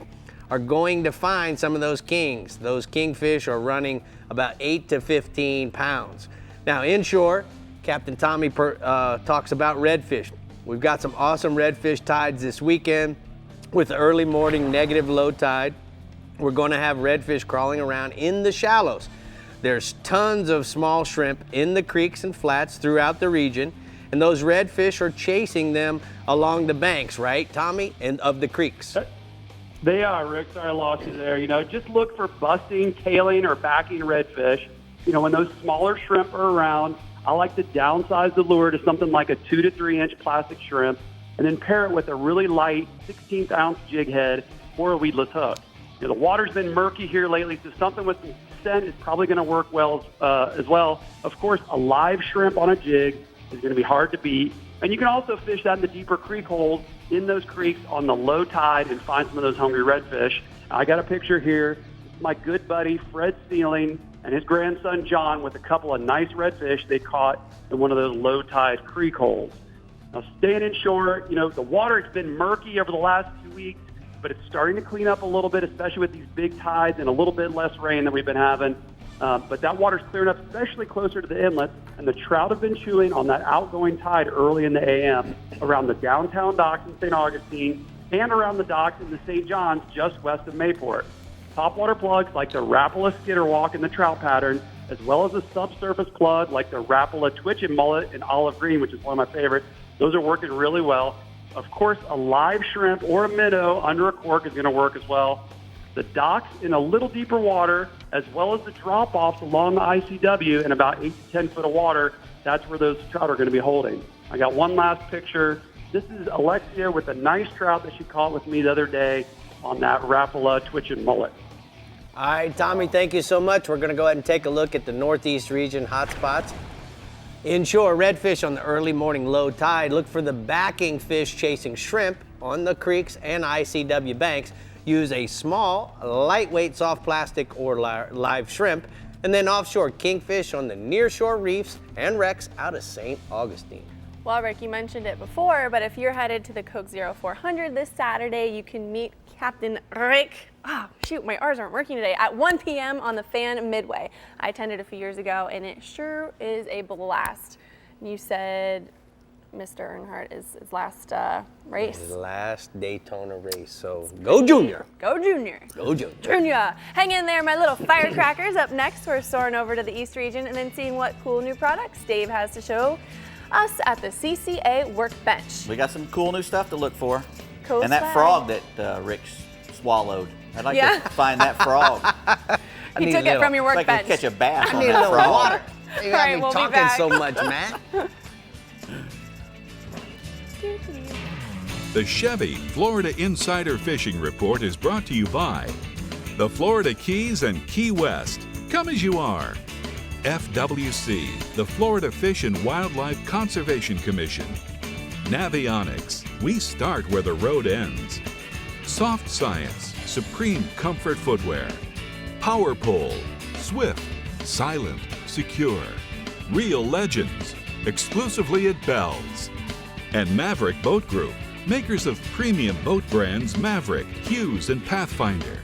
are going to find some of those kings. Those kingfish are running about 8 to 15 pounds. Now inshore, Captain Tommy talks about redfish. We've got some awesome redfish tides this weekend. with early morning negative low tide, we're going to have redfish crawling around in the shallows. There's tons of small shrimp in the creeks and flats throughout the region, and those redfish are chasing them along the banks, right, Tommy, and of the creeks.
They are, Rick. Sorry I lost you there. Just look for busting, tailing, or backing redfish. When those smaller shrimp are around, I like to downsize the lure to something like a 2 to 3 inch plastic shrimp, and then pair it with a really light 16th ounce jig head or a weedless hook. The water's been murky here lately, so something with some scent is probably going to work well as well. Of course, a live shrimp on a jig is going to be hard to beat. And you can also fish that in the deeper creek holes in those creeks on the low tide and find some of those hungry redfish. I got a picture here. It's my good buddy Fred Sealing and his grandson John with a couple of nice redfish they caught in one of those low tide creek holes. Now, staying inshore, the water has been murky over the last 2 weeks, but it's starting to clean up a little bit, especially with these big tides and a little bit less rain than we've been having. But that water's clearing up, especially closer to the inlets, and the trout have been chewing on that outgoing tide early in the AM around the downtown docks in St. Augustine and around the docks in the St. John's just west of Mayport. Topwater plugs like the Rapala Skitterwalk in the trout pattern, as well as a subsurface plug like the Rapala Twitch and Mullet in olive green, which is one of my favorites. Those are working really well. Of course, a live shrimp or a minnow under a cork is going to work as well. The docks in a little deeper water, as well as the drop-offs along the ICW in about 8 to 10 foot of water, that's where those trout are going to be holding. I got one last picture. This is Alexia with a nice trout that she caught with me the other day on that Rapala Twitch and Mullet.
All right, Tommy, thank you so much. We're going to go ahead and take a look at the Northeast region hotspots. Inshore redfish on the early morning low tide. Look for the backing fish chasing shrimp on the creeks and ICW banks. Use a small, lightweight soft plastic or live shrimp. And then offshore kingfish on the nearshore reefs and wrecks out of St. Augustine.
Well, Rick, you mentioned it before, but if you're headed to the Coke 0400 this Saturday, you can meet Captain Rick. Oh, shoot, my R's aren't working today. At 1 p.m. on the Fan Midway. I attended a few years ago, and it sure is a blast. You said Mr. Earnhardt is his last race.
His last Daytona race, so go Junior.
Go Junior.
Go Junior.
Junior. Hang in there, my little firecrackers. Up next, we're soaring over to the East region and then seeing what cool new products Dave has to show us at the CCA workbench.
We got some cool new stuff to look for.
Cool
and that
swag.
frog that Rick swallowed. I'd like to find that frog.
He took it from your workbench.
I can catch a bass on
need a
that
little
frog.
water. You got me
we'll be
talking
back.
so much, Matt.
The Chevy Florida Insider Fishing Report is brought to you by the Florida Keys and Key West. Come as you are. FWC, the Florida Fish and Wildlife Conservation Commission. Navionics, we start where the road ends. Soft Science, supreme comfort footwear. Power Pole, swift, silent, secure. Real legends, exclusively at Bell's. And Maverick Boat Group, makers of premium boat brands Maverick, Hughes, and Pathfinder.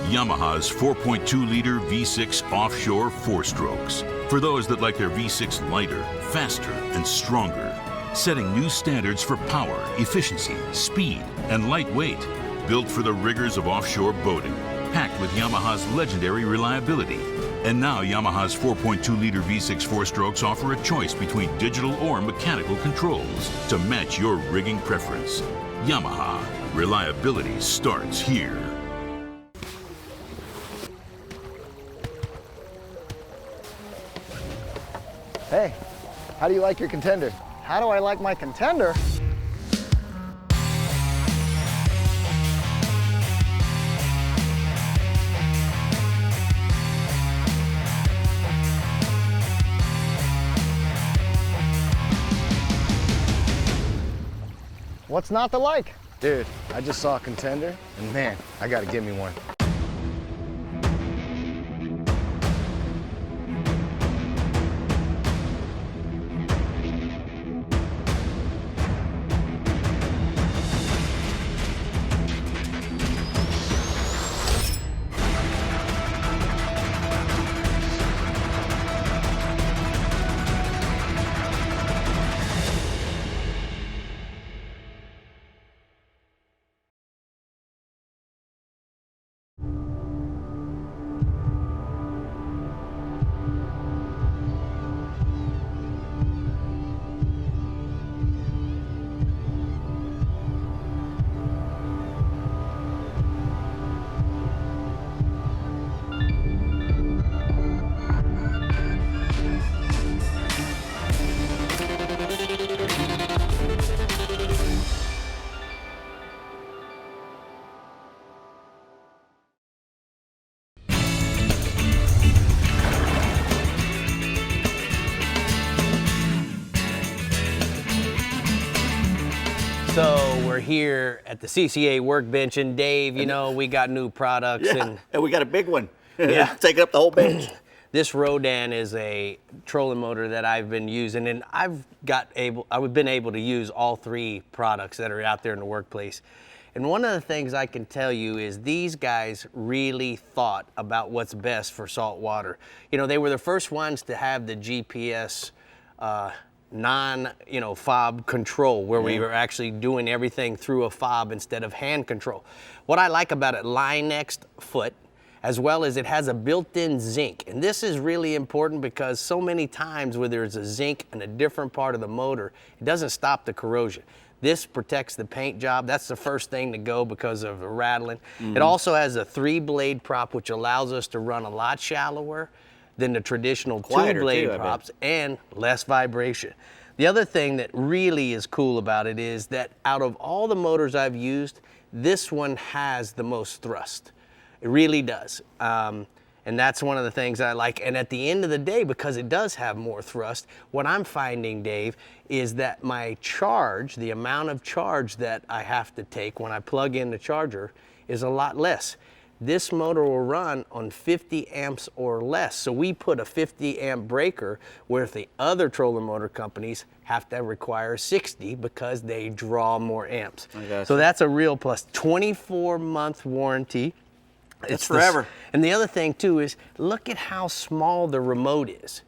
Yamaha's 4.2-liter V6 offshore 4-strokes. For those that like their V6 lighter, faster, and stronger. Setting new standards for power, efficiency, speed, and lightweight. Built for the rigors of offshore boating. Packed with Yamaha's legendary reliability. And now Yamaha's 4.2-liter V6 4-strokes offer a choice between digital or mechanical controls to match your rigging preference. Yamaha. Reliability starts here.
Hey, how do you like your contender? How do I like my contender? What's not to like? Dude, I just saw a contender, and man, I gotta give me one.
So we're here at the CCA workbench, and Dave, you know, we got new products.
Yeah, and we got a big one.
Yeah.
Taking up the whole bench.
This Rodan is a trolling motor that I've been using, and I've been able to use all 3 products that are out there in the workplace. And one of the things I can tell you is these guys really thought about what's best for salt water. You know, they were the first ones to have the GPS fob control, where we were actually doing everything through a fob instead of hand control. What I like about it, line next foot, as well as it has a built-in zinc. And this is really important because so many times where there's a zinc in a different part of the motor, it doesn't stop the corrosion. This protects the paint job. That's the first thing to go because of the rattling. It also has a 3-blade prop, which allows us to run a lot shallower than the traditional 2-blade props and less vibration. The other thing that really is cool about it is that out of all the motors I've used, this one has the most thrust. It really does. And that's one of the things I like. And at the end of the day, because it does have more thrust, what I'm finding, Dave, is that my charge, the amount of charge that I have to take when I plug in the charger, is a lot less. This motor will run on 50 amps or less. So we put a 50 amp breaker where the other trolling motor companies have to require 60 because they draw more amps. So that's a real plus. 24-month warranty.
It's forever.
And the other thing too is, look at how small the remote is.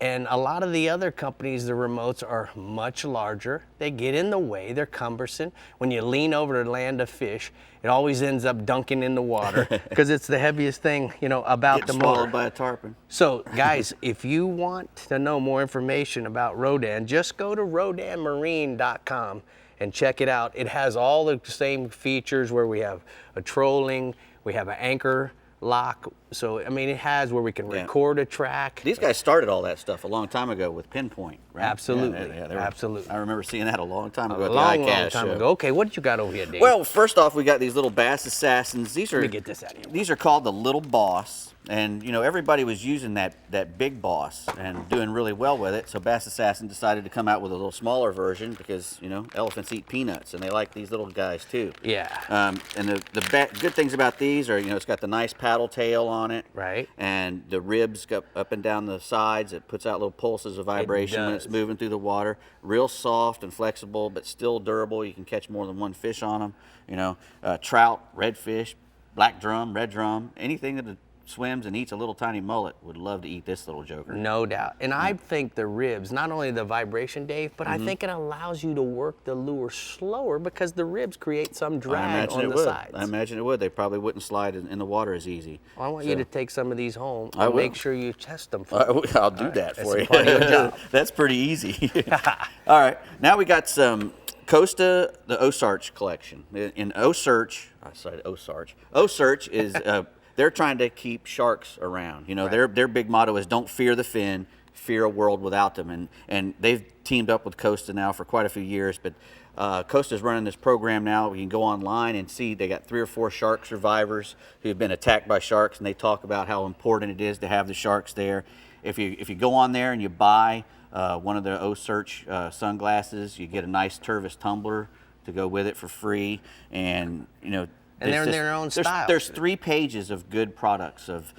And a lot of the other companies, the remotes are much larger. They get in the way, they're cumbersome. When you lean over to land a fish, it always ends up dunking in the water because it's the heaviest thing, you know, about the motor.
Swallowed by a tarpon.
So guys, if you want to know more information about Rodan, just go to rodanmarine.com and check it out. It has all the same features where we have a trolling, we have an anchor lock. So, I mean, it has where we can record a track.
These guys started all that stuff a long time ago with Pinpoint, right?
Absolutely, absolutely.
I remember seeing that a long time ago
A
at
long,
the
long
iCast
time
show.
ago. Okay, what did you got over here, Dave?
Well, first off, we got these little Bass Assassins. These are,
Let me get this out of here.
These are called the Little Boss. And, you know, everybody was using that big Boss and doing really well with it. So Bass Assassin decided to come out with a little smaller version because, you know, elephants eat peanuts and they like these little guys too.
Yeah.
And the good things about these are, you know, it's got the nice paddle tail on it.
Right.
And the ribs go up and down the sides. It puts out little pulses of vibration when it's moving through the water. Real soft and flexible, but still durable. You can catch more than one fish on them. You know, trout, redfish, black drum, red drum, anything that swims and eats a little tiny mullet would love to eat this little joker.
No doubt. And I think the ribs, not only the vibration, Dave, but I think it allows you to work the lure slower because the ribs create some drag on the sides.
I imagine it would. They probably wouldn't slide in the water as easy.
Well, I want you to take some of these home
I
and
will.
make sure you test them for me.
I'll do that for you.
That's part of your job.
That's pretty easy. All right, now we got some Costa, the Osarch collection. In Osarch, I said Osarch. Osarch is they're trying to keep sharks around. You know, their big motto is don't fear the fin, fear a world without them. And they've teamed up with Costa now for quite a few years. But Costa's running this program now. You can go online and see they got 3 or 4 shark survivors who've been attacked by sharks, and they talk about how important it is to have the sharks there. If you go on there and you buy one of the Osarch sunglasses, you get a nice Tervis tumbler to go with it for free, and you know.
And they're in their own style.
There's 3 pages of good products of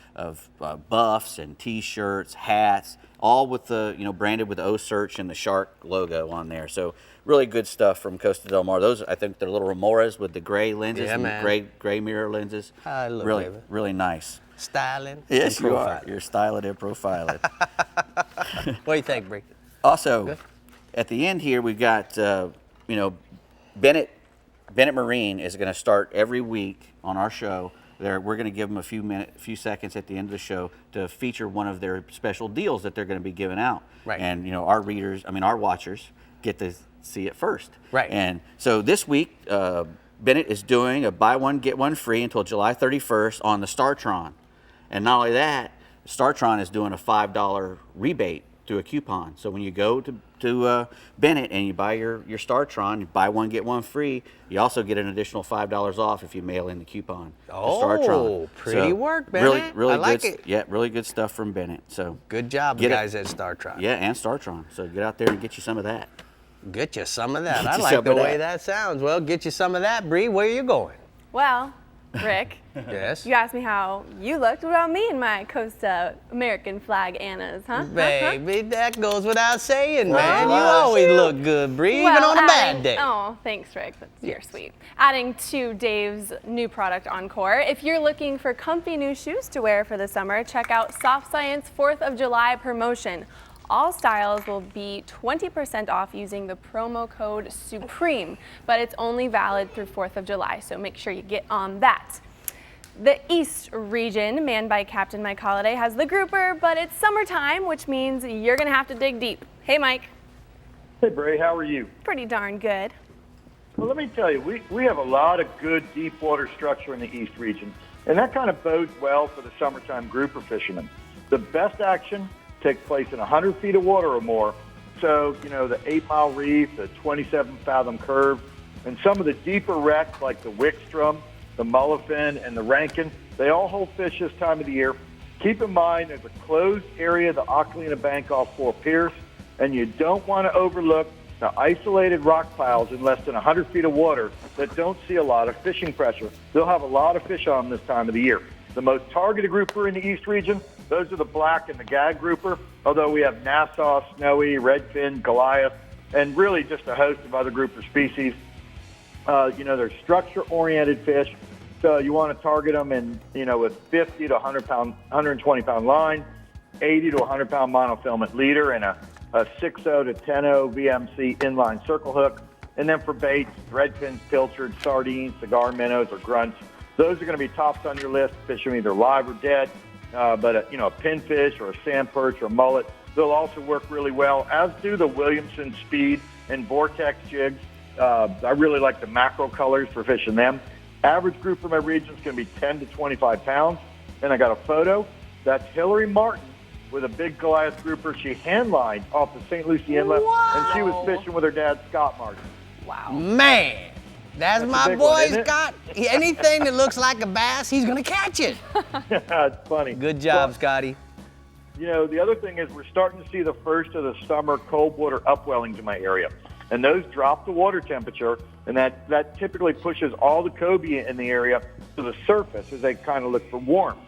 buffs and T-shirts, hats, all with the branded with the Osarch and the shark logo on there. So really good stuff from Costa Del Mar. Those I think they're little Remoras with the gray lenses and gray mirror lenses.
I love it.
Really nice.
Styling.
Yes, you are. You're styling and profiling.
What do you think, Bree?
Also, at the end here we've got Bennett Marine is going to start every week on our show. We're going to give them a few seconds at the end of the show to feature one of their special deals that they're going to be giving out.
Right.
And our watchers get to see it first.
Right.
And so this week, Bennett is doing a buy one get one free until July 31st on the Startron. And not only that, Startron is doing a $5 rebate through a coupon. So when you go to Bennett and you buy your Startron, you buy one get one free, you also get an additional $5 off if you mail in the coupon.
Oh,
Startron.
pretty work, Bennett.
Really
I like
good.
it.
Yeah, really good stuff from Bennett. So
good job, the guys at Startron.
Yeah, and Startron. So get out there and get you some of that.
Get you some of that.
Get
I
you
like
some
the
of
way
that.
that sounds. Well, get you some of that, Bree. Where are you going?
Well, Rick,
Yes.
you asked me how you looked. What about me in my Costa American flag Annas, huh?
Baby, that goes without saying, man. You
Oh,
always
shoot.
look good, Bree, even
Well,
on a bad
adding-
day.
Oh, thanks, Rick. You're sweet. Adding to Dave's new product Encore, if you're looking for comfy new shoes to wear for the summer, check out Soft Science 4th of July promotion. All styles will be 20% off using the promo code SUPREME, but it's only valid through 4th of July, so make sure you get on that. The East region, manned by Captain Mike Holliday, has the grouper, but it's summertime, which means you're gonna have to dig deep. Hey, Mike.
Hey, Bray, how are you?
Pretty darn good.
Well, let me tell you, we have a lot of good deep water structure in the East region, and that kind of bodes well for the summertime grouper fishermen. The best action takes place in 100 feet of water or more. So, you know, the 8 Mile Reef, the 27 Fathom Curve, and some of the deeper wrecks like the Wickstrom, the Mullifin, and the Rankin, they all hold fish this time of the year. Keep in mind there's a closed area, the Ocklina Bank off Fort Pierce, and you don't want to overlook the isolated rock piles in less than 100 feet of water that don't see a lot of fishing pressure. They'll have a lot of fish on them this time of the year. The most targeted grouper in the East region, those are the black and the gag grouper, although we have Nassau, Snowy, Redfin, Goliath, and really just a host of other grouper species. You know, they're structure-oriented fish, so you want to target them in, you know, with 50 to 100-pound, 120-pound line, 80 to 100-pound monofilament leader, and a 6.0 to 10.0 VMC inline circle hook. And then for baits, redfins, pilchards, sardines, cigar minnows, or grunts. Those are going to be tops on your list. Fish them either live or dead, but you know, a pinfish or a sand perch or a mullet, they'll also work really well, as do the Williamson Speed and Vortex jigs. I really like the macro colors for fishing them. Average group for my region is going to be 10 to 25 pounds. And I got a photo. That's Hillary Martin with a big Goliath grouper. She hand-lined off the St. Lucie Inlet, and she was fishing with her dad, Scott Martin.
Wow.
Man, that's
a
my
big one,
boy,
isn't it?
Scott. Anything that looks like a bass, he's going to catch it.
It's funny.
Good job,
Well,
Scotty.
You know, the other thing is we're starting to see the first of the summer cold water upwellings in my area. And those drop the water temperature, and that typically pushes all the cobia in the area to the surface as they kind of look for warmth.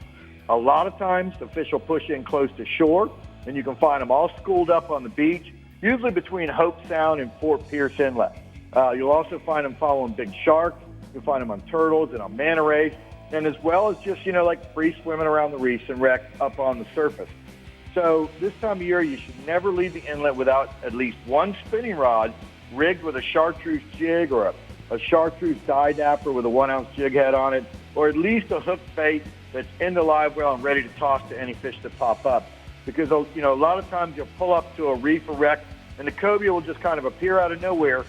A lot of times the fish will push in close to shore, and you can find them all schooled up on the beach, usually between Hope Sound and Fort Pierce Inlet. You'll also find them following big sharks. You'll find them on turtles and on manta rays, and as well as just, you know, like free swimming around the reefs and wrecks up on the surface. So this time of year, you should never leave the inlet without at least one spinning rod rigged with a chartreuse jig or a chartreuse dye dapper with a 1-ounce jig head on it, or at least a hook bait that's in the live well and ready to toss to any fish that pop up. Because, you know, a lot of times you'll pull up to a reef or wreck, and the cobia will just kind of appear out of nowhere,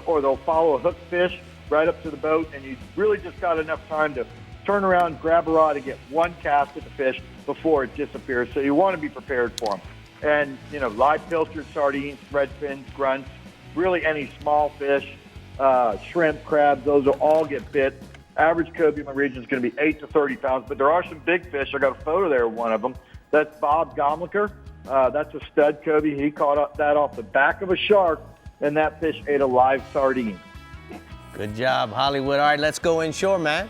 or they'll follow a hook fish right up to the boat, and you really just got enough time to turn around, grab a rod, and get one cast at the fish before it disappears. So you want to be prepared for them. And, you know, live pilchard, sardines, redfins, grunts, really any small fish, shrimp, crabs, those will all get bit. Average cobia in my region is going to be 8 to 30 pounds, but there are some big fish. I got a photo there of one of them. That's Bob Gomlicker. That's a stud cobia. He caught that off the back of a shark, and that fish ate a live sardine.
Good job, Hollywood. All right, let's go inshore, man.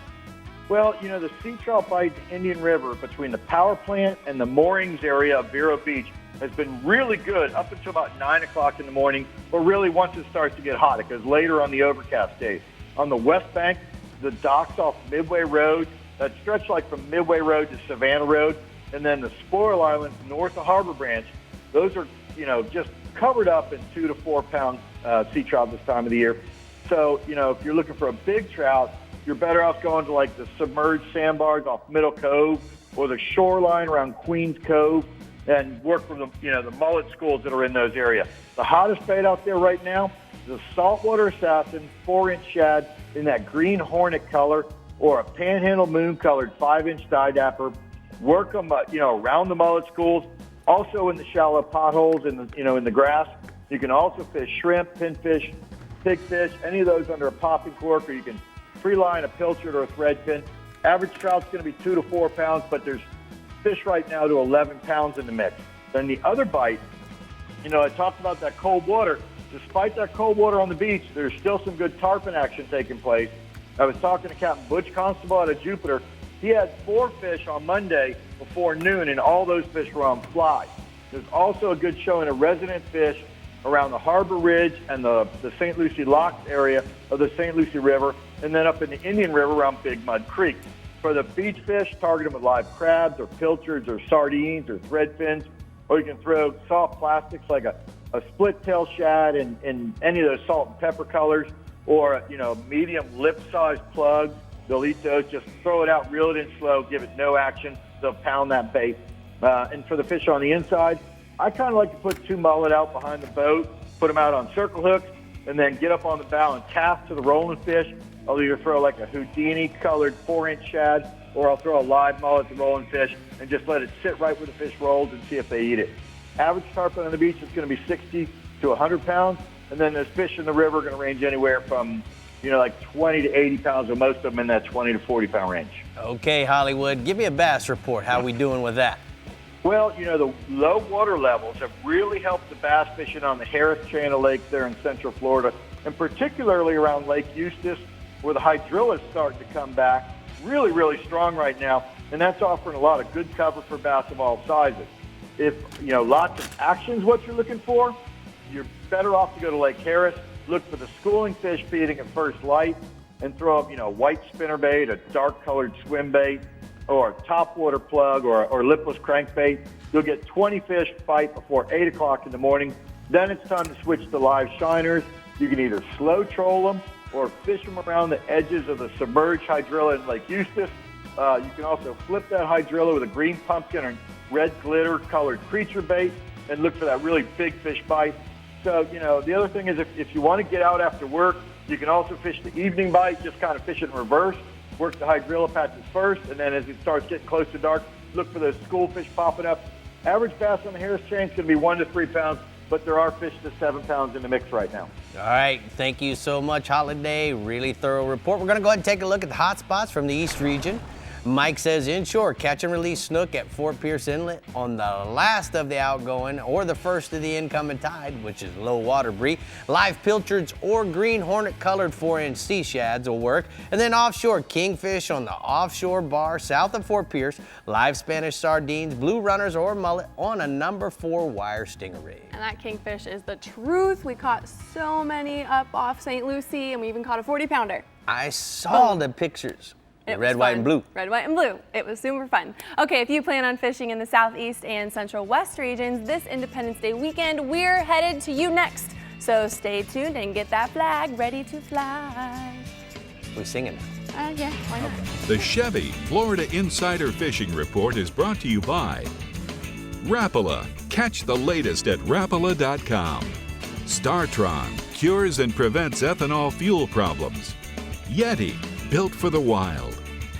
Well, you know, the sea trout bite in Indian River between the power plant and the moorings area of Vero Beach has been really good up until about 9 o'clock in the morning, but really once it starts to get hot, it goes later on the overcast days. On the west bank, the docks off Midway Road, that stretch like from Midway Road to Savannah Road, and then the Spoil Islands north of Harbor Branch, those are, you know, just covered up in 2 to 4 pound sea trout this time of the year. So, you know, if you're looking for a big trout, you're better off going to like the submerged sandbars off Middle Cove or the shoreline around Queens Cove and work with the, you know, the mullet schools that are in those areas. The hottest bait out there right now is a saltwater assassin 4-inch shad in that green hornet color or a panhandle moon colored 5-inch dye dapper. Work them, you know, around the mullet schools, also in the shallow potholes in the, you know, in the grass. You can also fish shrimp, pinfish, pigfish, any of those under a popping cork, or you can free line a pilchard or a thread pin. Average trout's going to be 2 to 4 pounds, but there's fish right now to 11 pounds in the mix. Then the other bite, you know, I talked about that cold water. despite that cold water on the beach, there's still some good tarpon action taking place. I was talking to Captain Butch Constable out of Jupiter. He had 4 fish on Monday before noon, and all those fish were on fly. There's also a good showing of resident fish around the Harbor Ridge and the St. Lucie Locks area of the St. Lucie River, and then up in the Indian River around Big Mud Creek. For the beach fish, target them with live crabs or pilchards or sardines or thread fins, or you can throw soft plastics like a split tail shad in any of those salt and pepper colors, or medium lip-sized plugs. They'll eat those. Just throw it out, reel it in slow, give it no action. They'll pound that bait. And for the fish on the inside, I kind of like to put 2 mullet out behind the boat, put them out on circle hooks, and then get up on the bow and cast to the rolling fish. I'll either throw like a Houdini-colored 4-inch shad, or I'll throw a live mullet to rolling fish and just let it sit right where the fish rolls and see if they eat it. Average tarpon on the beach is going to be 60 to 100 pounds, and then those fish in the river are going to range anywhere from like 20 to 80 pounds, and most of them in that 20 to 40 pound range.
Okay, Hollywood, give me a bass report. How are we doing with that?
Well, the low water levels have really helped the bass fishing on the Harris Chain of Lakes there in Central Florida, and particularly around Lake Eustis, where the hydrilla is starting to come back really, really strong right now, and that's offering a lot of good cover for bass of all sizes. If, lots of action is what you're looking for, you're better off to go to Lake Harris, look for the schooling fish feeding at first light, and throw up, white spinnerbait, a dark-colored swim bait, or a topwater plug, or lipless crankbait. You'll get 20 fish fight before 8 o'clock in the morning. Then it's time to switch to live shiners. You can either slow troll them or fish them around the edges of the submerged hydrilla in Lake Eustis. You can also flip that hydrilla with a green pumpkin or red glitter-colored creature bait and look for that really big fish bite. So, the other thing is if you want to get out after work, you can also fish the evening bite, just kind of fish it in reverse. Work the hydrilla patches first, and then as it starts getting close to dark, look for those schoolfish popping up. Average bass on the Harris Chain is going to be 1 to 3 pounds, but there are fish to 7 pounds in the mix right now.
All right, thank you so much, Holiday. Really thorough report. We're going to go ahead and take a look at the hot spots from the East region. Mike says inshore, catch and release snook at Fort Pierce Inlet on the last of the outgoing or the first of the incoming tide, which is low water Bree. Live pilchards or green hornet colored 4-inch sea shads will work. And then offshore, kingfish on the offshore bar south of Fort Pierce, live Spanish sardines, blue runners or mullet on a number 4 wire stingray.
And that kingfish is the truth. We caught so many up off St. Lucie, and we even caught a 40-pounder.
I saw the pictures. Red, white, and blue.
Red, white, and blue. It was super fun. Okay, if you plan on fishing in the southeast and central west regions this Independence Day weekend, we're headed to you next. So stay tuned and get that flag ready to fly.
We singing now?
Yeah, why not?
The Chevy Florida Insider Fishing Report is brought to you by Rapala. Catch the latest at Rapala.com. Startron cures and prevents ethanol fuel problems. Yeti, built for the wild.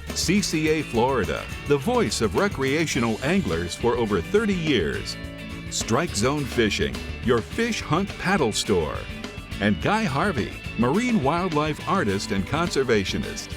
CCA Florida, the voice of recreational anglers for over 30 years. Strike Zone Fishing, your fish hunt paddle store. And Guy Harvey, marine wildlife artist and conservationist.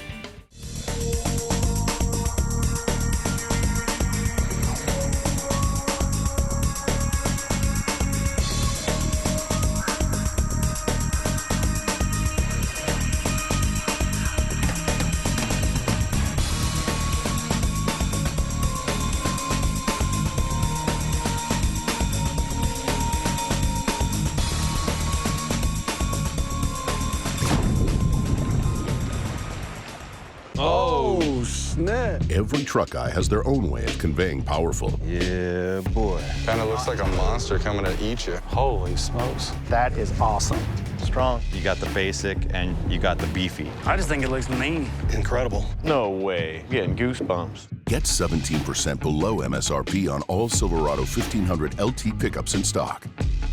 Every truck guy has their own way of conveying powerful.
Yeah, boy. Kind of looks like a monster coming to eat you. Holy smokes.
That is awesome. Strong.
You got the basic and you got the beefy.
I just think it looks mean.
Incredible.
No way. Getting goosebumps.
Get 17% below MSRP on all Silverado 1500 LT pickups in stock.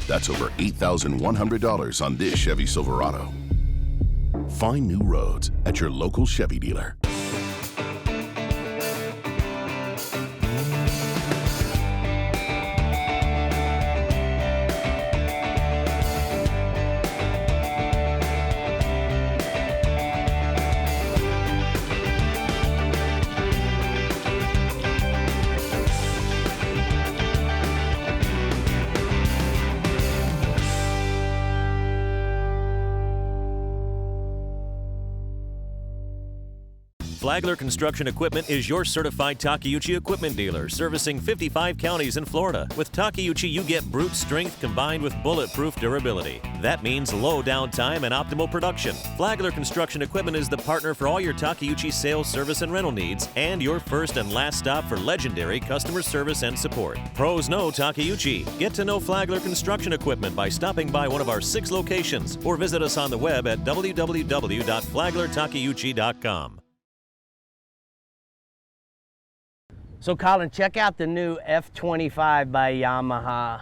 That's over $8,100 on this Chevy Silverado. Find new roads at your local Chevy dealer.
Flagler Construction Equipment is your certified Takeuchi equipment dealer, servicing 55 counties in Florida. With Takeuchi, you get brute strength combined with bulletproof durability. That means low downtime and optimal production. Flagler Construction Equipment is the partner for all your Takeuchi sales, service, and rental needs, and your first and last stop for legendary customer service and support. Pros know Takeuchi. Get to know Flagler Construction Equipment by stopping by one of our 6 locations or visit us on the web at www.flaglertakeuchi.com.
So Colin, check out the new F25 by Yamaha.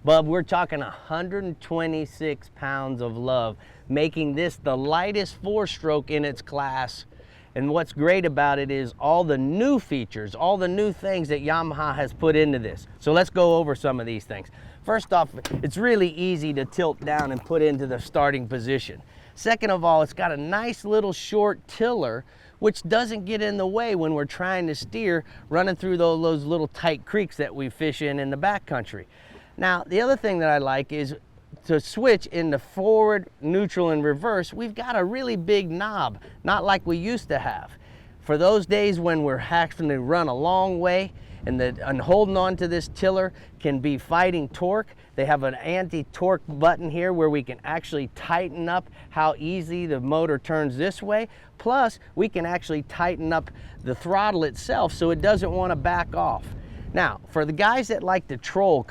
Bub, we're talking 126 pounds of love, making this the lightest 4-stroke in its class. And what's great about it is all the new features, all the new things that Yamaha has put into this. So let's go over some of these things. First off, it's really easy to tilt down and put into the starting position. Second of all, it's got a nice little short tiller, which doesn't get in the way when we're trying to steer running through those little tight creeks that we fish in the backcountry. Now, the other thing that I like is to switch into forward, neutral, and reverse, we've got a really big knob, not like we used to have. For those days when we're having to run a long way and holding on to this tiller can be fighting torque, they have an anti-torque button here where we can actually tighten up how easy the motor turns this way. Plus, we can actually tighten up the throttle itself so it doesn't want to back off. Now, for the guys that like to troll,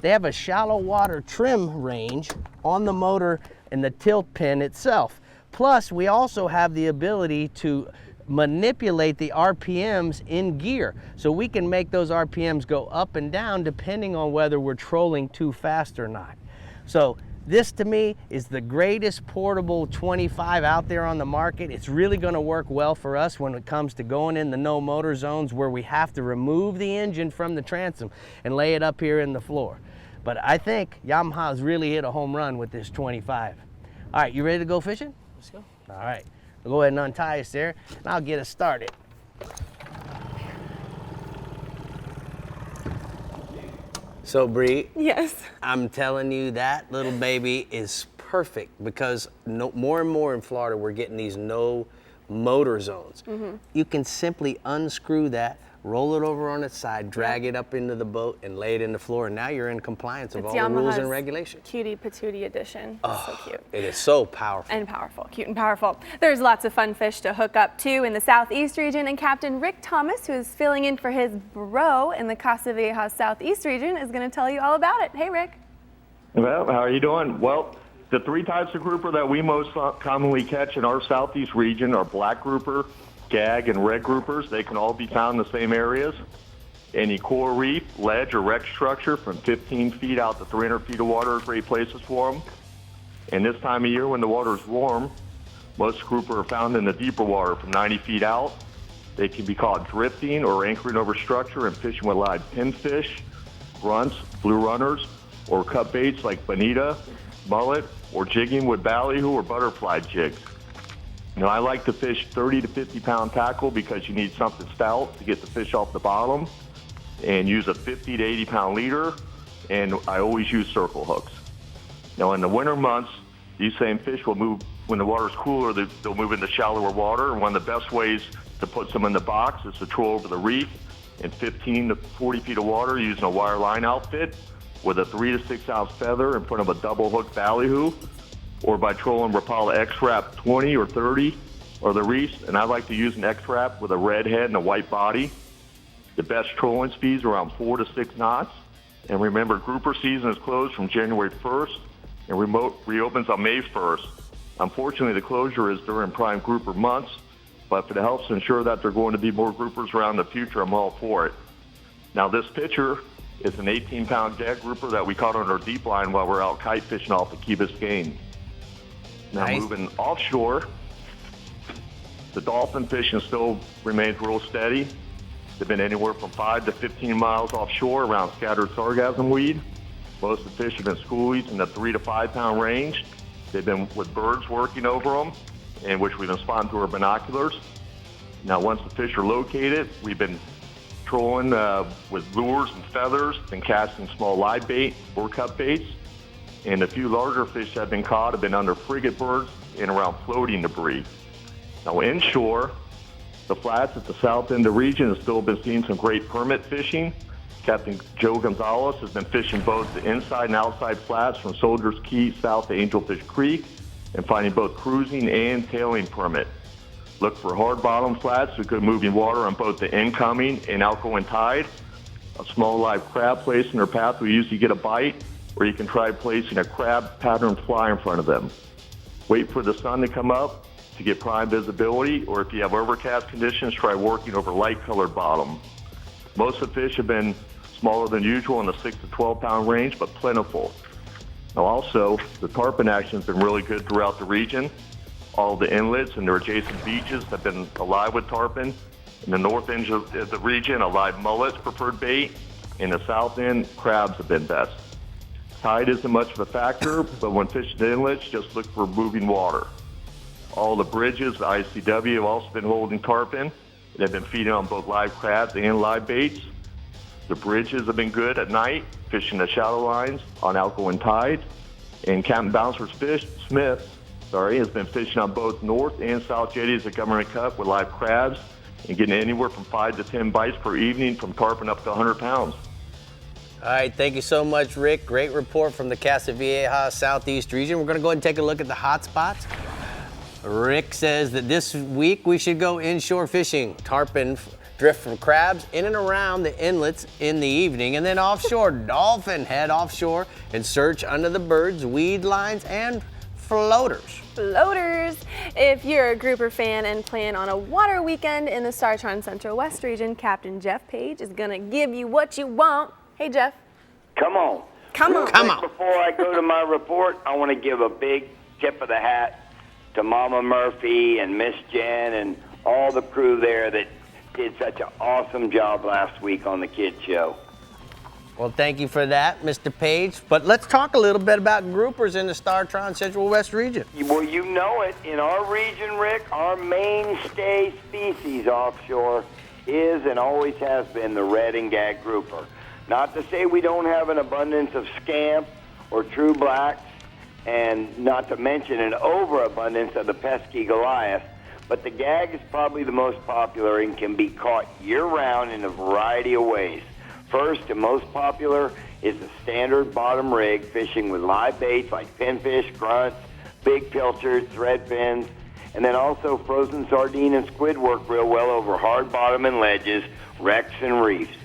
they have a shallow water trim range on the motor and the tilt pin itself. Plus, we also have the ability to manipulate the RPMs in gear. So we can make those RPMs go up and down depending on whether we're trolling too fast or not. So this to me is the greatest portable 25 out there on the market. It's really going to work well for us when it comes to going in the no motor zones where we have to remove the engine from the transom and lay it up here in the floor. But I think Yamaha's really hit a home run with this 25. All right, you ready to go fishing? Let's go. All right, we'll go ahead and untie us there, and I'll get us started. So Bree,
yes,
I'm telling you that little baby is perfect because more and more in Florida we're getting these no motor zones. You can simply unscrew that, roll it over on its side, drag it up into the boat, and lay it in the floor, and now you're in compliance of all the rules and regulations.
Cutie Patootie edition.
Oh,
so cute.
It is so powerful.
And powerful, cute and powerful. There's lots of fun fish to hook up to in the Southeast region, and Captain Rick Thomas, who is filling in for his bro in the Casa Vieja Southeast region, is going to tell you all about it. Hey, Rick.
Well, how are you doing? Well, the 3 types of grouper that we most commonly catch in our Southeast region are black grouper, gag, and red groupers. They can all be found in the same areas. Any coral reef, ledge, or wreck structure from 15 feet out to 300 feet of water are great places for them. And this time of year when the water is warm, most grouper are found in the deeper water from 90 feet out. They can be caught drifting or anchoring over structure and fishing with live pinfish, grunts, blue runners, or cut baits like bonita, mullet, or jigging with ballyhoo or butterfly jigs. You know, I like to fish 30 to 50 pound tackle because you need something stout to get the fish off the bottom, and use a 50 to 80 pound leader, and I always use circle hooks. Now in the winter months, these same fish will move, when the water's cooler, they'll move into shallower water, and one of the best ways to put some in the box is to troll over the reef in 15 to 40 feet of water using a wire line outfit with a 3 to 6 ounce feather in front of a double hook ballyhoo, or by trolling Rapala X-Rap 20 or 30 or the reefs, and I like to use an X-Rap with a red head and a white body. The best trolling speeds are around 4 to 6 knots. And remember, grouper season is closed from January 1st and reopens on May 1st. Unfortunately, the closure is during prime grouper months, but if it helps ensure that there are going to be more groupers around in the future, I'm all for it. Now this picture is an 18-pound gag grouper that we caught on our deep line while we're out kite fishing off the Key Biscayne. Now moving offshore, the dolphin fishing still remains real steady. They've been anywhere from 5 to 15 miles offshore around scattered sargassum weed. Most of the fish have been schoolies in the 3 to 5 pound range. They've been with birds working over them, in which we've been spotting through our binoculars. Now once the fish are located, we've been trolling with lures and feathers and casting small live bait or cut baits. And a few larger fish that have been caught have been under frigate birds and around floating debris. Now inshore, The flats at the south end of the region has still been seeing some great permit fishing. Captain Joe Gonzalez has been fishing both the inside and outside flats from Soldiers Key south to Angelfish Creek and finding both cruising and tailing permit. Look for hard bottom flats with good moving water on both the incoming and outgoing tide. A small live crab placed in their path will usually get a bite, or you can try placing a crab pattern fly in front of them. Wait for the sun to come up to get prime visibility, or if you have overcast conditions, try working over light colored bottom. Most of the fish have been smaller than usual in the 6 to 12 pound range, but plentiful. Now also, the tarpon action has been really good throughout the region. All the inlets and their adjacent beaches have been alive with tarpon. In the north end of the region, a live mullet's preferred bait. In the south end, crabs have been best. Tide isn't much of a factor, but when fishing the inlets, just look for moving water. All the bridges, the ICW, have also been holding tarpon. They've been feeding on both live crabs and live baits. The bridges have been good at night, fishing the shallow lines on outgoing tide. And Captain Bouncer Smith has been fishing on both north and south jetties at Government Cup with live crabs and getting anywhere from 5 to 10 bites per evening from tarpon up to 100 pounds.
All right, thank you so much, Rick. Great report from the Casa Vieja Southeast region. We're going to go ahead and take a look at the hot spots. Rick says that this week we should go inshore fishing. Tarpon drift from crabs in and around the inlets in the evening, and then offshore, dolphin head offshore and search under the birds, weed lines, and floaters.
Floaters. If you're a grouper fan and plan on a water weekend in the StarTron Central West region, Captain Jeff Page is going to give you what you want. Hey, Jeff.
Come on.
Come on.
Come on. Before I go to my report, I want to give a big tip of the hat to Mama Murphy and Miss Jen and all the crew there that did such an awesome job last week on the kids show.
Well, thank you for that, Mr. Page. But let's talk a little bit about groupers in the StarTron Central West region.
Well, you know it. In our region, Rick, our mainstay species offshore is and always has been the red and gag grouper. Not to say we don't have an abundance of scamp or true blacks, and not to mention an overabundance of the pesky Goliath, but the gag is probably the most popular and can be caught year-round in a variety of ways. First and most popular is the standard bottom rig fishing with live baits like pinfish, grunts, big pilchards, thread fins, and then also frozen sardine and squid work real well over hard bottom and ledges, wrecks, and reefs.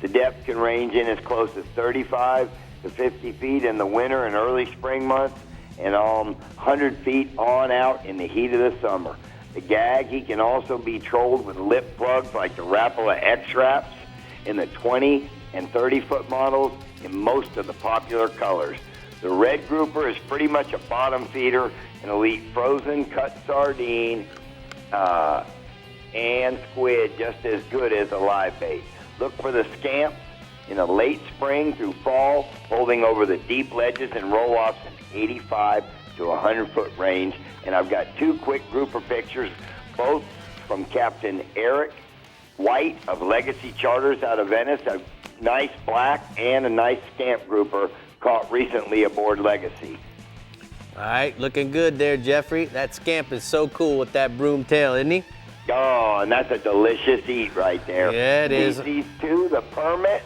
The depth can range in as close as 35 to 50 feet in the winter and early spring months, and 100 feet on out in the heat of the summer. The gag, he can also be trolled with lip plugs like the Rapala X-Wraps in the 20 and 30-foot models in most of the popular colors. The red grouper is pretty much a bottom feeder, an elite frozen cut sardine and squid, just as good as a live bait. Look for the scamps in the late spring through fall, holding over the deep ledges and roll-offs in 85 to 100-foot range. And I've got two quick grouper pictures, both from Captain Eric White of Legacy Charters out of Venice, a nice black and a nice scamp grouper caught recently aboard Legacy.
All right, looking good there, Jeffrey. That scamp is so cool with that broom tail, isn't he?
Oh, and that's a delicious eat right there.
Yeah, it is.
These two, the permit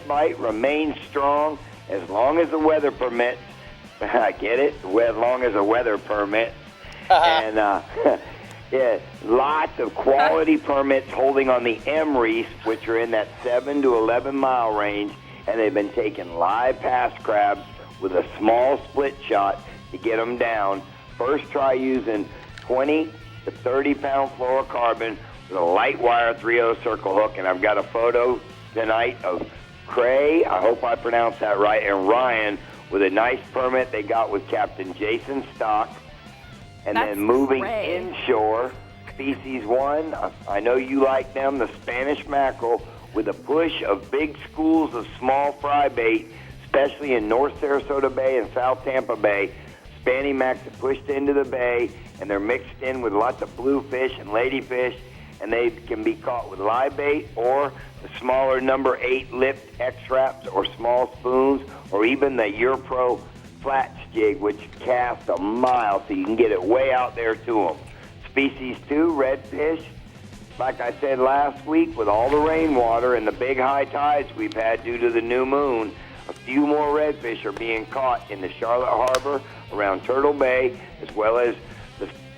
bite remains strong as long as the weather permits. I get it, as long as the weather permits. And yeah, lots of quality permits holding on the M reefs, which are in that 7 to 11 mile range, and they've been taking live pass crabs with a small split shot to get them down. First try using 20 to 30 pound fluorocarbon with a light wire 3/0 circle hook, and I've got a photo tonight of Cray, I hope I pronounced that right, and Ryan with a nice permit they got with Captain Jason Stock. And then moving inshore, species one, I know you like them, the Spanish mackerel, with a push of big schools of small fry bait, especially in North Sarasota Bay and South Tampa Bay. Spanny Macs are pushed into the bay, and they're mixed in with lots of bluefish and ladyfish, and they can be caught with live bait or the smaller number 8 lipped X-Wraps or small spoons, or even the Europro flats jig, which casts a mile, so you can get it way out there to them. Species 2, redfish, Like I said last week, with all the rainwater and the big high tides we've had due to the new moon, a few more redfish are being caught in the Charlotte Harbor around Turtle Bay, as well as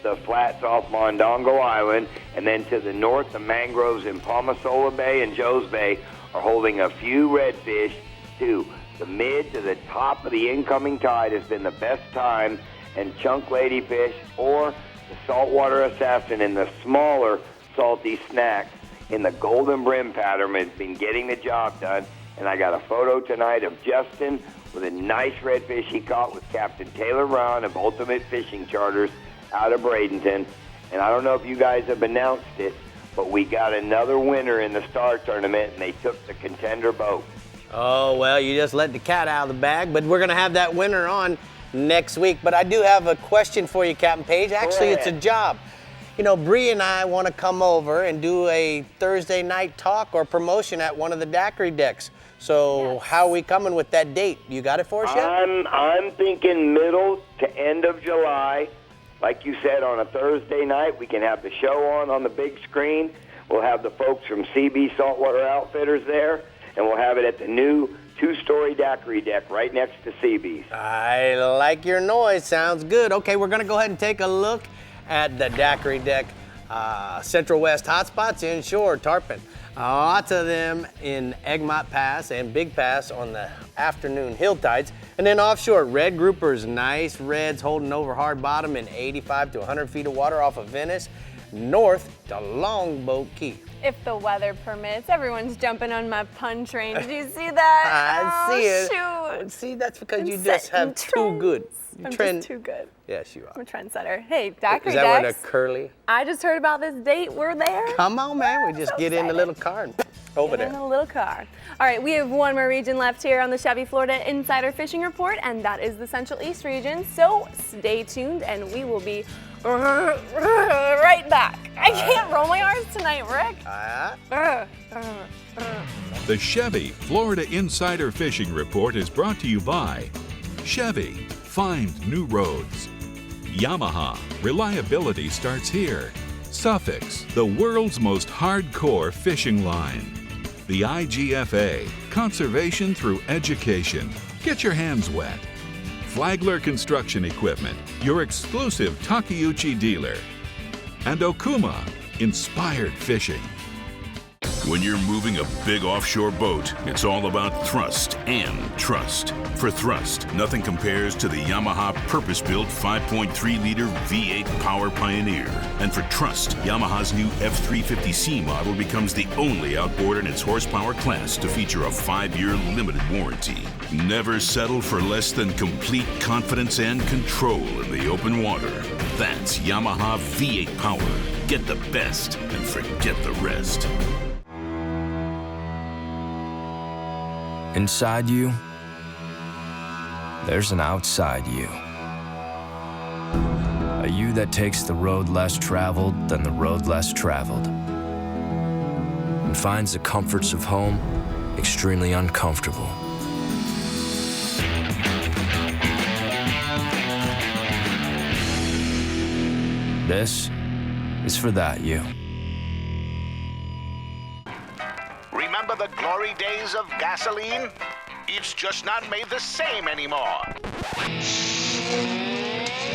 the flats off Mondongo Island, and then to the north, the mangroves in Palmasola Bay and Joes Bay are holding a few redfish too. The mid to the top of the incoming tide has been the best time, and chunk ladyfish or the saltwater assassin in the smaller salty snacks in the golden brim pattern has been getting the job done. And I got a photo tonight of Justin with a nice redfish he caught with Captain Taylor Brown of Ultimate Fishing Charters out of Bradenton. And I don't know if you guys have announced it, but we got another winner in the Star Tournament, and they took the contender boat.
Oh, well, you just let the cat out of the bag, but we're going to have that winner on next week. But I do have a question for you, Captain Page. Actually, it's a job. You know, Bree and I want to come over and do a Thursday night talk or promotion at one of the daiquiri decks. So how are we coming with that date? You got it for us yet?
I'm thinking middle to end of July. Like you said, on a Thursday night, we can have the show on the big screen. We'll have the folks from CB Saltwater Outfitters there, and we'll have it at the new two-story daiquiri deck right next to CB's.
I like your noise. Sounds good. Okay, we're going to go ahead and take a look at the daiquiri deck. Central West hotspots inshore, tarpon. Lots of them in Egmont Pass and Big Pass on the afternoon hill tides. And then offshore, red groupers, nice reds holding over hard bottom in 85 to 100 feet of water off of Venice, north to Longboat Key.
If the weather permits, everyone's jumping on my pun train. Did you see that?
I see it.
Shoot.
See, that's because you just have too good.
I'm just too good.
Yes, you are.
I'm a trendsetter. Hey, daiquiri
Is that where the
decks.
curly?
I just heard about this date. We're there.
Come on, man. We just get in the little car and over
Get in
there.
a little car. All right, we have one more region left here on the Chevy Florida Insider Fishing Report, and that is the Central East region. So stay tuned, and we will be right back. I can't roll my R's tonight, Rick.
The Chevy Florida Insider Fishing Report is brought to you by Chevy. Find new roads. Yamaha. Reliability starts here. Suffix. The world's most hardcore fishing line. The IGFA. Conservation through education. Get your hands wet. Flagler Construction Equipment. Your exclusive Takeuchi dealer. And Okuma. Inspired fishing.
When you're moving a big offshore boat, it's all about thrust and trust. For thrust, nothing compares to the Yamaha purpose-built 5.3-liter V8 Power Pioneer. And for trust, Yamaha's new F350C model becomes the only outboard in its horsepower class to feature a 5-year limited warranty. Never settle for less than complete confidence and control in the open water. That's Yamaha V8 Power. Get the best and forget the rest.
Inside you, there's an outside you. A you that takes the road less traveled than the road less traveled, and finds the comforts of home extremely uncomfortable. This is for that you.
Remember the glory days of gasoline? It's just not made the same anymore.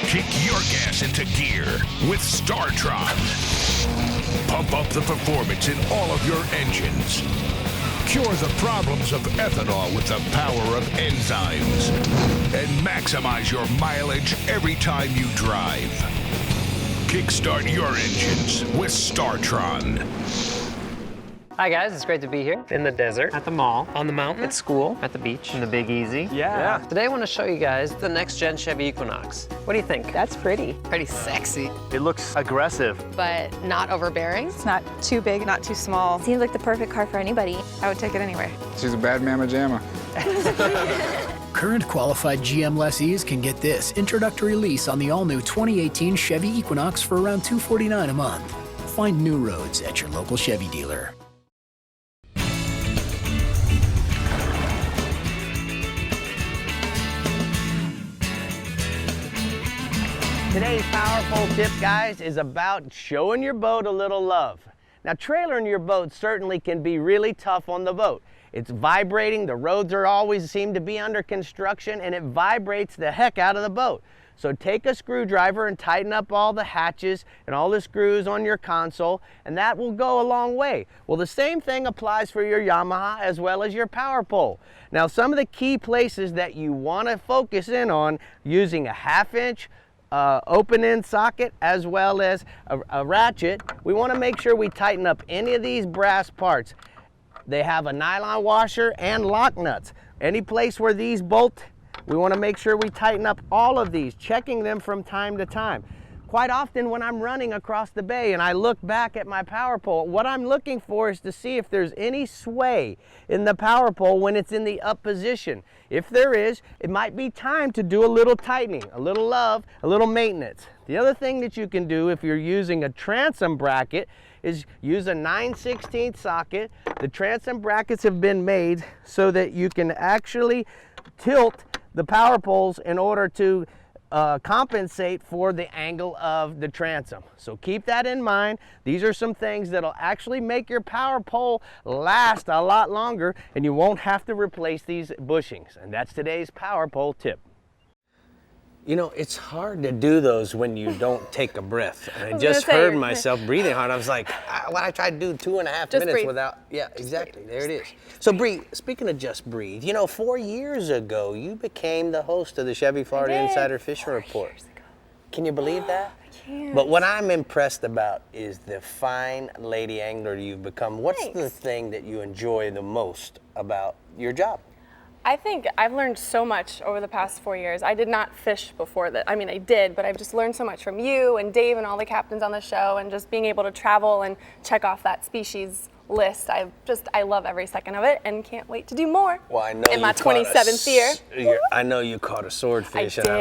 Kick your gas into gear with StarTron. Pump up the performance in all of your engines. Cure the problems of ethanol with the power of enzymes. And maximize your mileage every time you drive. Kickstart your engines with StarTron.
Hi guys, it's great to be here in the desert, at the mall, on the mountain, at school, at the beach, in the Big Easy. Yeah. Today I want to show you guys the next gen Chevy Equinox. What do you think? That's pretty. Pretty sexy.
It looks aggressive.
But not overbearing.
It's not too big, not too small.
Seems like the perfect car for anybody.
I would take it anyway.
She's a bad mamma jamma.
Current qualified GM lessees can get this introductory lease on the all-new 2018 Chevy Equinox for around $249 a month. Find new roads at your local Chevy dealer.
Today's powerful tip, guys, is about showing your boat a little love. Now, trailering your boat certainly can be really tough on the boat. It's vibrating, the roads are always seem to be under construction, and it vibrates the heck out of the boat. So take a screwdriver and tighten up all the hatches and all the screws on your console, and that will go a long way. Well, the same thing applies for your Yamaha as well as your power pole. Now, some of the key places that you want to focus in on using a 1/2 inch open end socket as well as a ratchet, we want to make sure we tighten up any of these brass parts. They have a nylon washer and lock nuts. Any place where these bolt, we want to make sure we tighten up all of these, checking them from time to time. Quite often when I'm running across the bay and I look back at my power pole, what I'm looking for is to see if there's any sway in the power pole when it's in the up position. If there is, it might be time to do a little tightening, a little love, a little maintenance. The other thing that you can do if you're using a transom bracket is use a 9/16 socket. The transom brackets have been made so that you can actually tilt the power poles in order to compensate for the angle of the transom. So keep that in mind. These are some things that'll actually make your power pole last a lot longer, and you won't have to replace these bushings. And that's today's power pole tip. You know, it's hard to do those when you don't take a breath. And I just heard myself breathing hard. I was like, I tried to do 2.5 minutes
breathe.
without, yeah, exactly, there it is. So breathe, speaking of just breathe, you know, 4 years ago, you became the host of the Chevy Florida Insider Fishing Report. Can you believe that?
I can't.
But what I'm impressed about is the fine lady angler you've become. What's the thing that you enjoy the most about your job?
I think I've learned so much over the past 4 years. I did not fish before that. I mean, I did, but I've just learned so much from you and Dave and all the captains on the show, and just being able to travel and check off that species list. I love every second of it and can't wait to do more.
Well, I know
in my 27th year.
I know you caught a swordfish, and you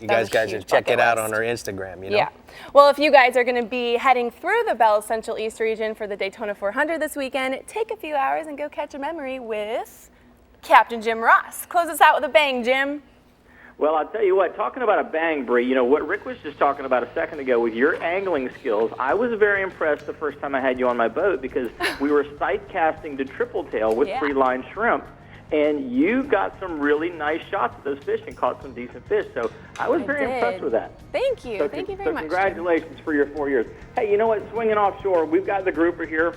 That was
guys
huge
should check it out
bucket
on our Instagram, you know?
Yeah. Well, if you guys are going to be heading through the Bell Central East region for the Daytona 400 this weekend, take a few hours and go catch a memory with Captain Jim Ross. Close us out with a bang, Jim.
Well, I'll tell you what, talking about a bang, Bree, you know, what Rick was just talking about a second ago with your angling skills, I was very impressed the first time I had you on my boat because we were sight casting to triple tail with free-line shrimp, and you got some really nice shots at those fish and caught some decent fish. So I was very impressed with that.
Thank you.
So,
Thank you very much.
Congratulations for your 4 years. Hey, you know what, swinging offshore, we've got the grouper here.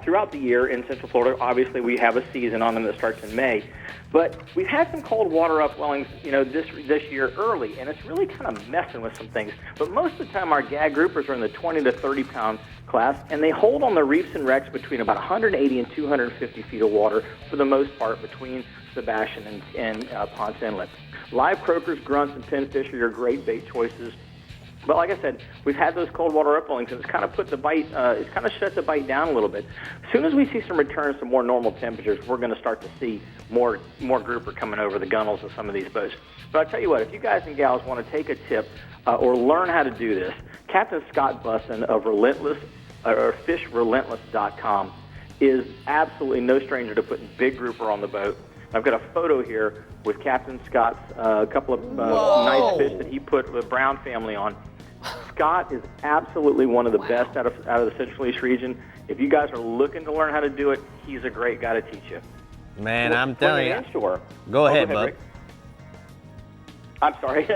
Throughout the year in Central Florida, obviously we have a season on them that starts in May, but we've had some cold water upwellings, you know, this year early, and it's really kind of messing with some things. But most of the time, our gag groupers are in the 20 to 30 pound class, and they hold on the reefs and wrecks between about 180 and 250 feet of water for the most part between Sebastian and Ponce Inlet. Live croakers, grunts, and pinfish are your great bait choices. But like I said, we've had those cold water upwellings, and it's kind of put the bite, it's kind of shut the bite down a little bit. As soon as we see some returns to more normal temperatures, we're going to start to see more grouper coming over the gunnels of some of these boats. But I'll tell you what, if you guys and gals want to take a tip or learn how to do this, Captain Scott Busson of FishRelentless.com is absolutely no stranger to putting big grouper on the boat. I've got a photo here with Captain Scott's a couple of nice fish that he put the Brown family on. Scott is absolutely one of the best out of the Central East region. If you guys are looking to learn how to do it, he's a great guy to teach you.
Man, I'm telling you.
Inshore.
Go ahead, bud.
Rick. I'm sorry.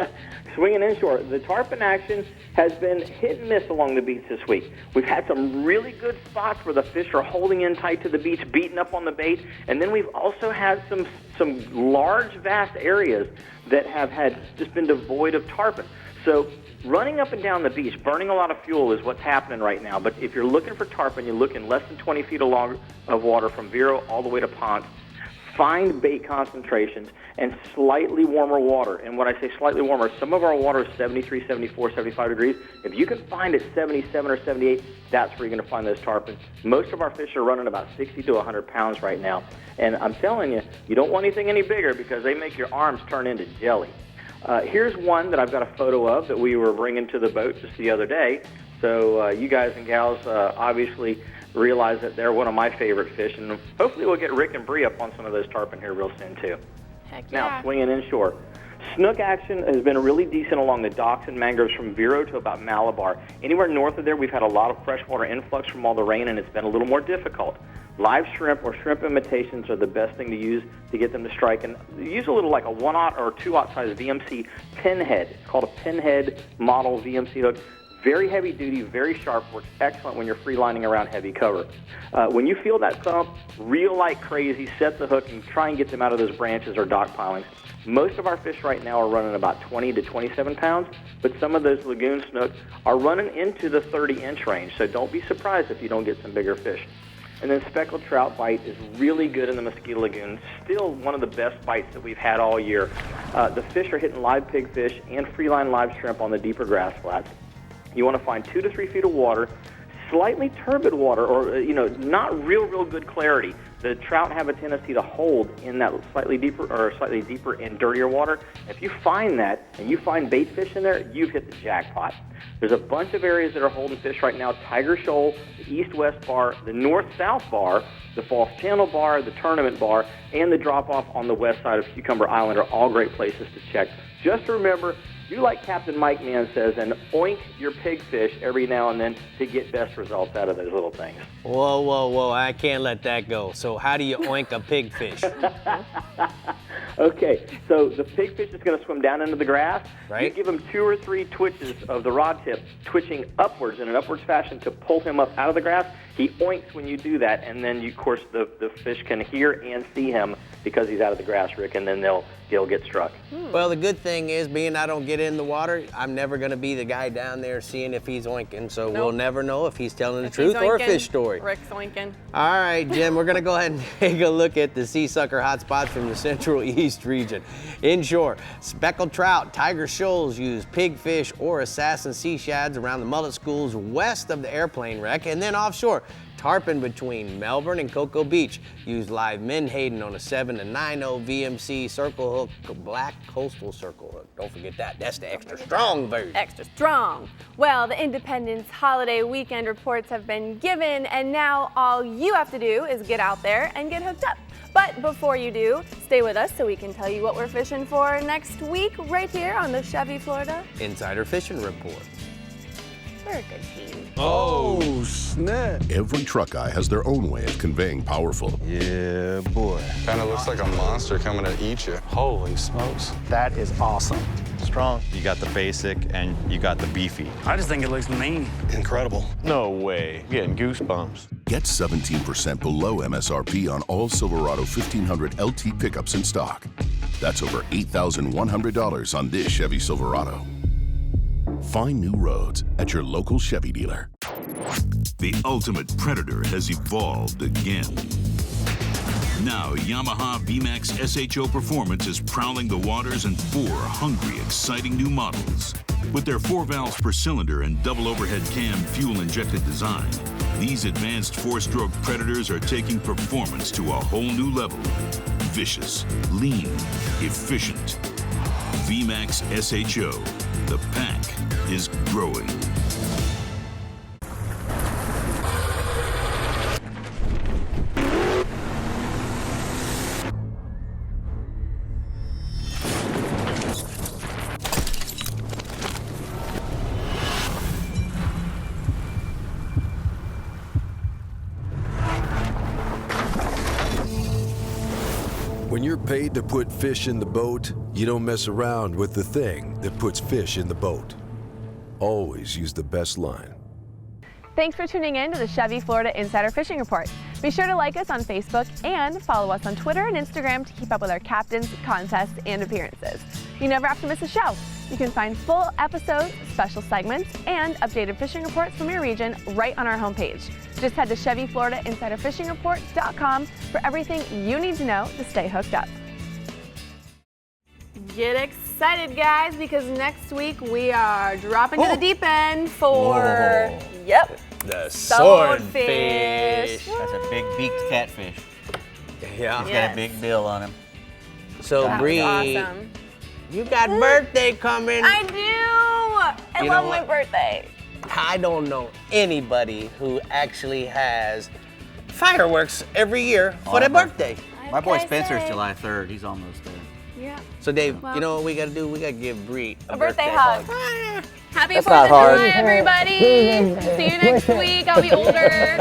Swinging inshore. The tarpon action has been hit and miss along the beach this week. We've had some really good spots where the fish are holding in tight to the beach, beating up on the bait, and then we've also had some large, vast areas that have just been devoid of tarpon. So running up and down the beach, burning a lot of fuel is what's happening right now. But if you're looking for tarpon, you look in less than 20 feet of water from Vero all the way to Ponce. Find bait concentrations and slightly warmer water. And when I say slightly warmer, some of our water is 73, 74, 75 degrees. If you can find it 77 or 78, that's where you're going to find those tarpon. Most of our fish are running about 60 to 100 pounds right now. And I'm telling you, you don't want anything any bigger because they make your arms turn into jelly. Here's one that I've got a photo of that we were bringing to the boat just the other day. So you guys and gals obviously realize that they're one of my favorite fish, and hopefully we'll get Rick and Bree up on some of those tarpon here real soon too.
Heck
Now, swinging inshore.
Snook action has been really decent along the docks and mangroves from Vero to about Malabar. Anywhere north of there, we've had a lot of freshwater influx from all the rain, and it's been a little more difficult. Live shrimp or shrimp imitations are the best thing to use to get them to strike. And use a little like a 1/0 or 2/0 size VMC pinhead. It's called a pinhead model VMC hook. Very heavy duty, very sharp, works excellent when you're free lining around heavy cover. When you feel that thump, reel like crazy, set the hook, and try and get them out of those branches or dock pilings. Most of our fish right now are running about 20 to 27 pounds, but some of those lagoon snook are running into the 30-inch range, so don't be surprised if you don't get some bigger fish. And then speckled trout bite is really good in the Mosquito Lagoon. Still one of the best bites that we've had all year. The fish are hitting live pigfish and freeline live shrimp on the deeper grass flats. You want to find 2 to 3 feet of water, slightly turbid water, or not real good clarity. The trout have a tendency to hold in that slightly deeper and dirtier water. If you find that and you find bait fish in there, you've hit the jackpot. There's a bunch of areas that are holding fish right now: Tiger Shoal, the east-west bar, the north-south bar, the False Channel bar, the Tournament bar, and the drop-off on the west side of Cucumber Island are all great places to check. Just remember, do like Captain Mike Mann says, and oink your pigfish every now and then to get best results out of those little things.
Whoa, I can't let that go. So how do you oink a pigfish?
Okay, so the pigfish is going to swim down into the grass.
Right.
You give him 2 or 3 twitches of the rod tip, twitching upwards in an upwards fashion to pull him up out of the grass. He oinks when you do that, and then, of course, the fish can hear and see him because he's out of the grass, Rick, and then he'll get struck.
Well, the good thing is, being I don't get in the water, I'm never going to be the guy down there seeing if he's oinking, so we'll never know if he's telling the truth or a fish story.
Rick's oinking.
All right, Jim, we're going to go ahead and take a look at the sea sucker hotspots from the Central East region. Inshore, speckled trout, tiger shoals use pigfish or assassin sea shads around the mullet schools west of the airplane wreck, and then offshore, tarpon between Melbourne and Cocoa Beach use live menhaden on a 7 to 9/0 VMC circle hook, black coastal circle hook. Don't forget that. That's the extra strong version.
Extra strong. Well, the Independence holiday weekend reports have been given, and now all you have to do is get out there and get hooked up. But before you do, stay with us so we can tell you what we're fishing for next week right here on the Chevy Florida
Insider Fishing Report.
We're a good team.
Oh, snap.
Every truck guy has their own way of conveying powerful.
Yeah, boy. Kind of looks like a monster coming to eat you. Holy smokes.
That is awesome.
Strong. You got the basic and you got the beefy.
I just think it looks mean.
Incredible.
No way. Getting goosebumps.
Get 17% below MSRP on all Silverado 1500 LT pickups in stock. That's over $8,100 on this Chevy Silverado. Find new roads at your local Chevy dealer.
The ultimate predator has evolved again. Now, Yamaha VMAX SHO Performance is prowling the waters in 4 hungry, exciting new models. With their 4 valves per cylinder and double overhead cam fuel-injected design, these advanced 4-stroke Predators are taking performance to a whole new level. Vicious, lean, efficient. VMAX SHO. The pack is growing.
When you're paid to put fish in the boat, you don't mess around with the thing that puts fish in the boat. Always use the best line.
Thanks for tuning in to the Chevy Florida Insider Fishing Report. Be sure to like us on Facebook and follow us on Twitter and Instagram to keep up with our captains, contests, and appearances. You never have to miss a show. You can find full episodes, special segments, and updated fishing reports from your region right on our homepage. Just head to ChevyFloridaInsiderFishingReport.com for everything you need to know to stay hooked up. Get excited, guys, because next week we are dropping to the deep end for,
the
swordfish.
That's a big beaked catfish.
Yeah.
He's got a big bill on him.
So,
That was
Bree,
awesome.
you got birthday coming.
I do. I
You
love
know
my
what?
birthday.
I don't know anybody who actually has fireworks every year for their birthday.
My boy Spencer's July 3rd. He's almost there.
Yeah.
So Dave,
Well-
you know what we gotta do? We gotta give Bree a
birthday hug. Happy
That's
4th
not
of
hard.
July, everybody. See you next week. I'll be older.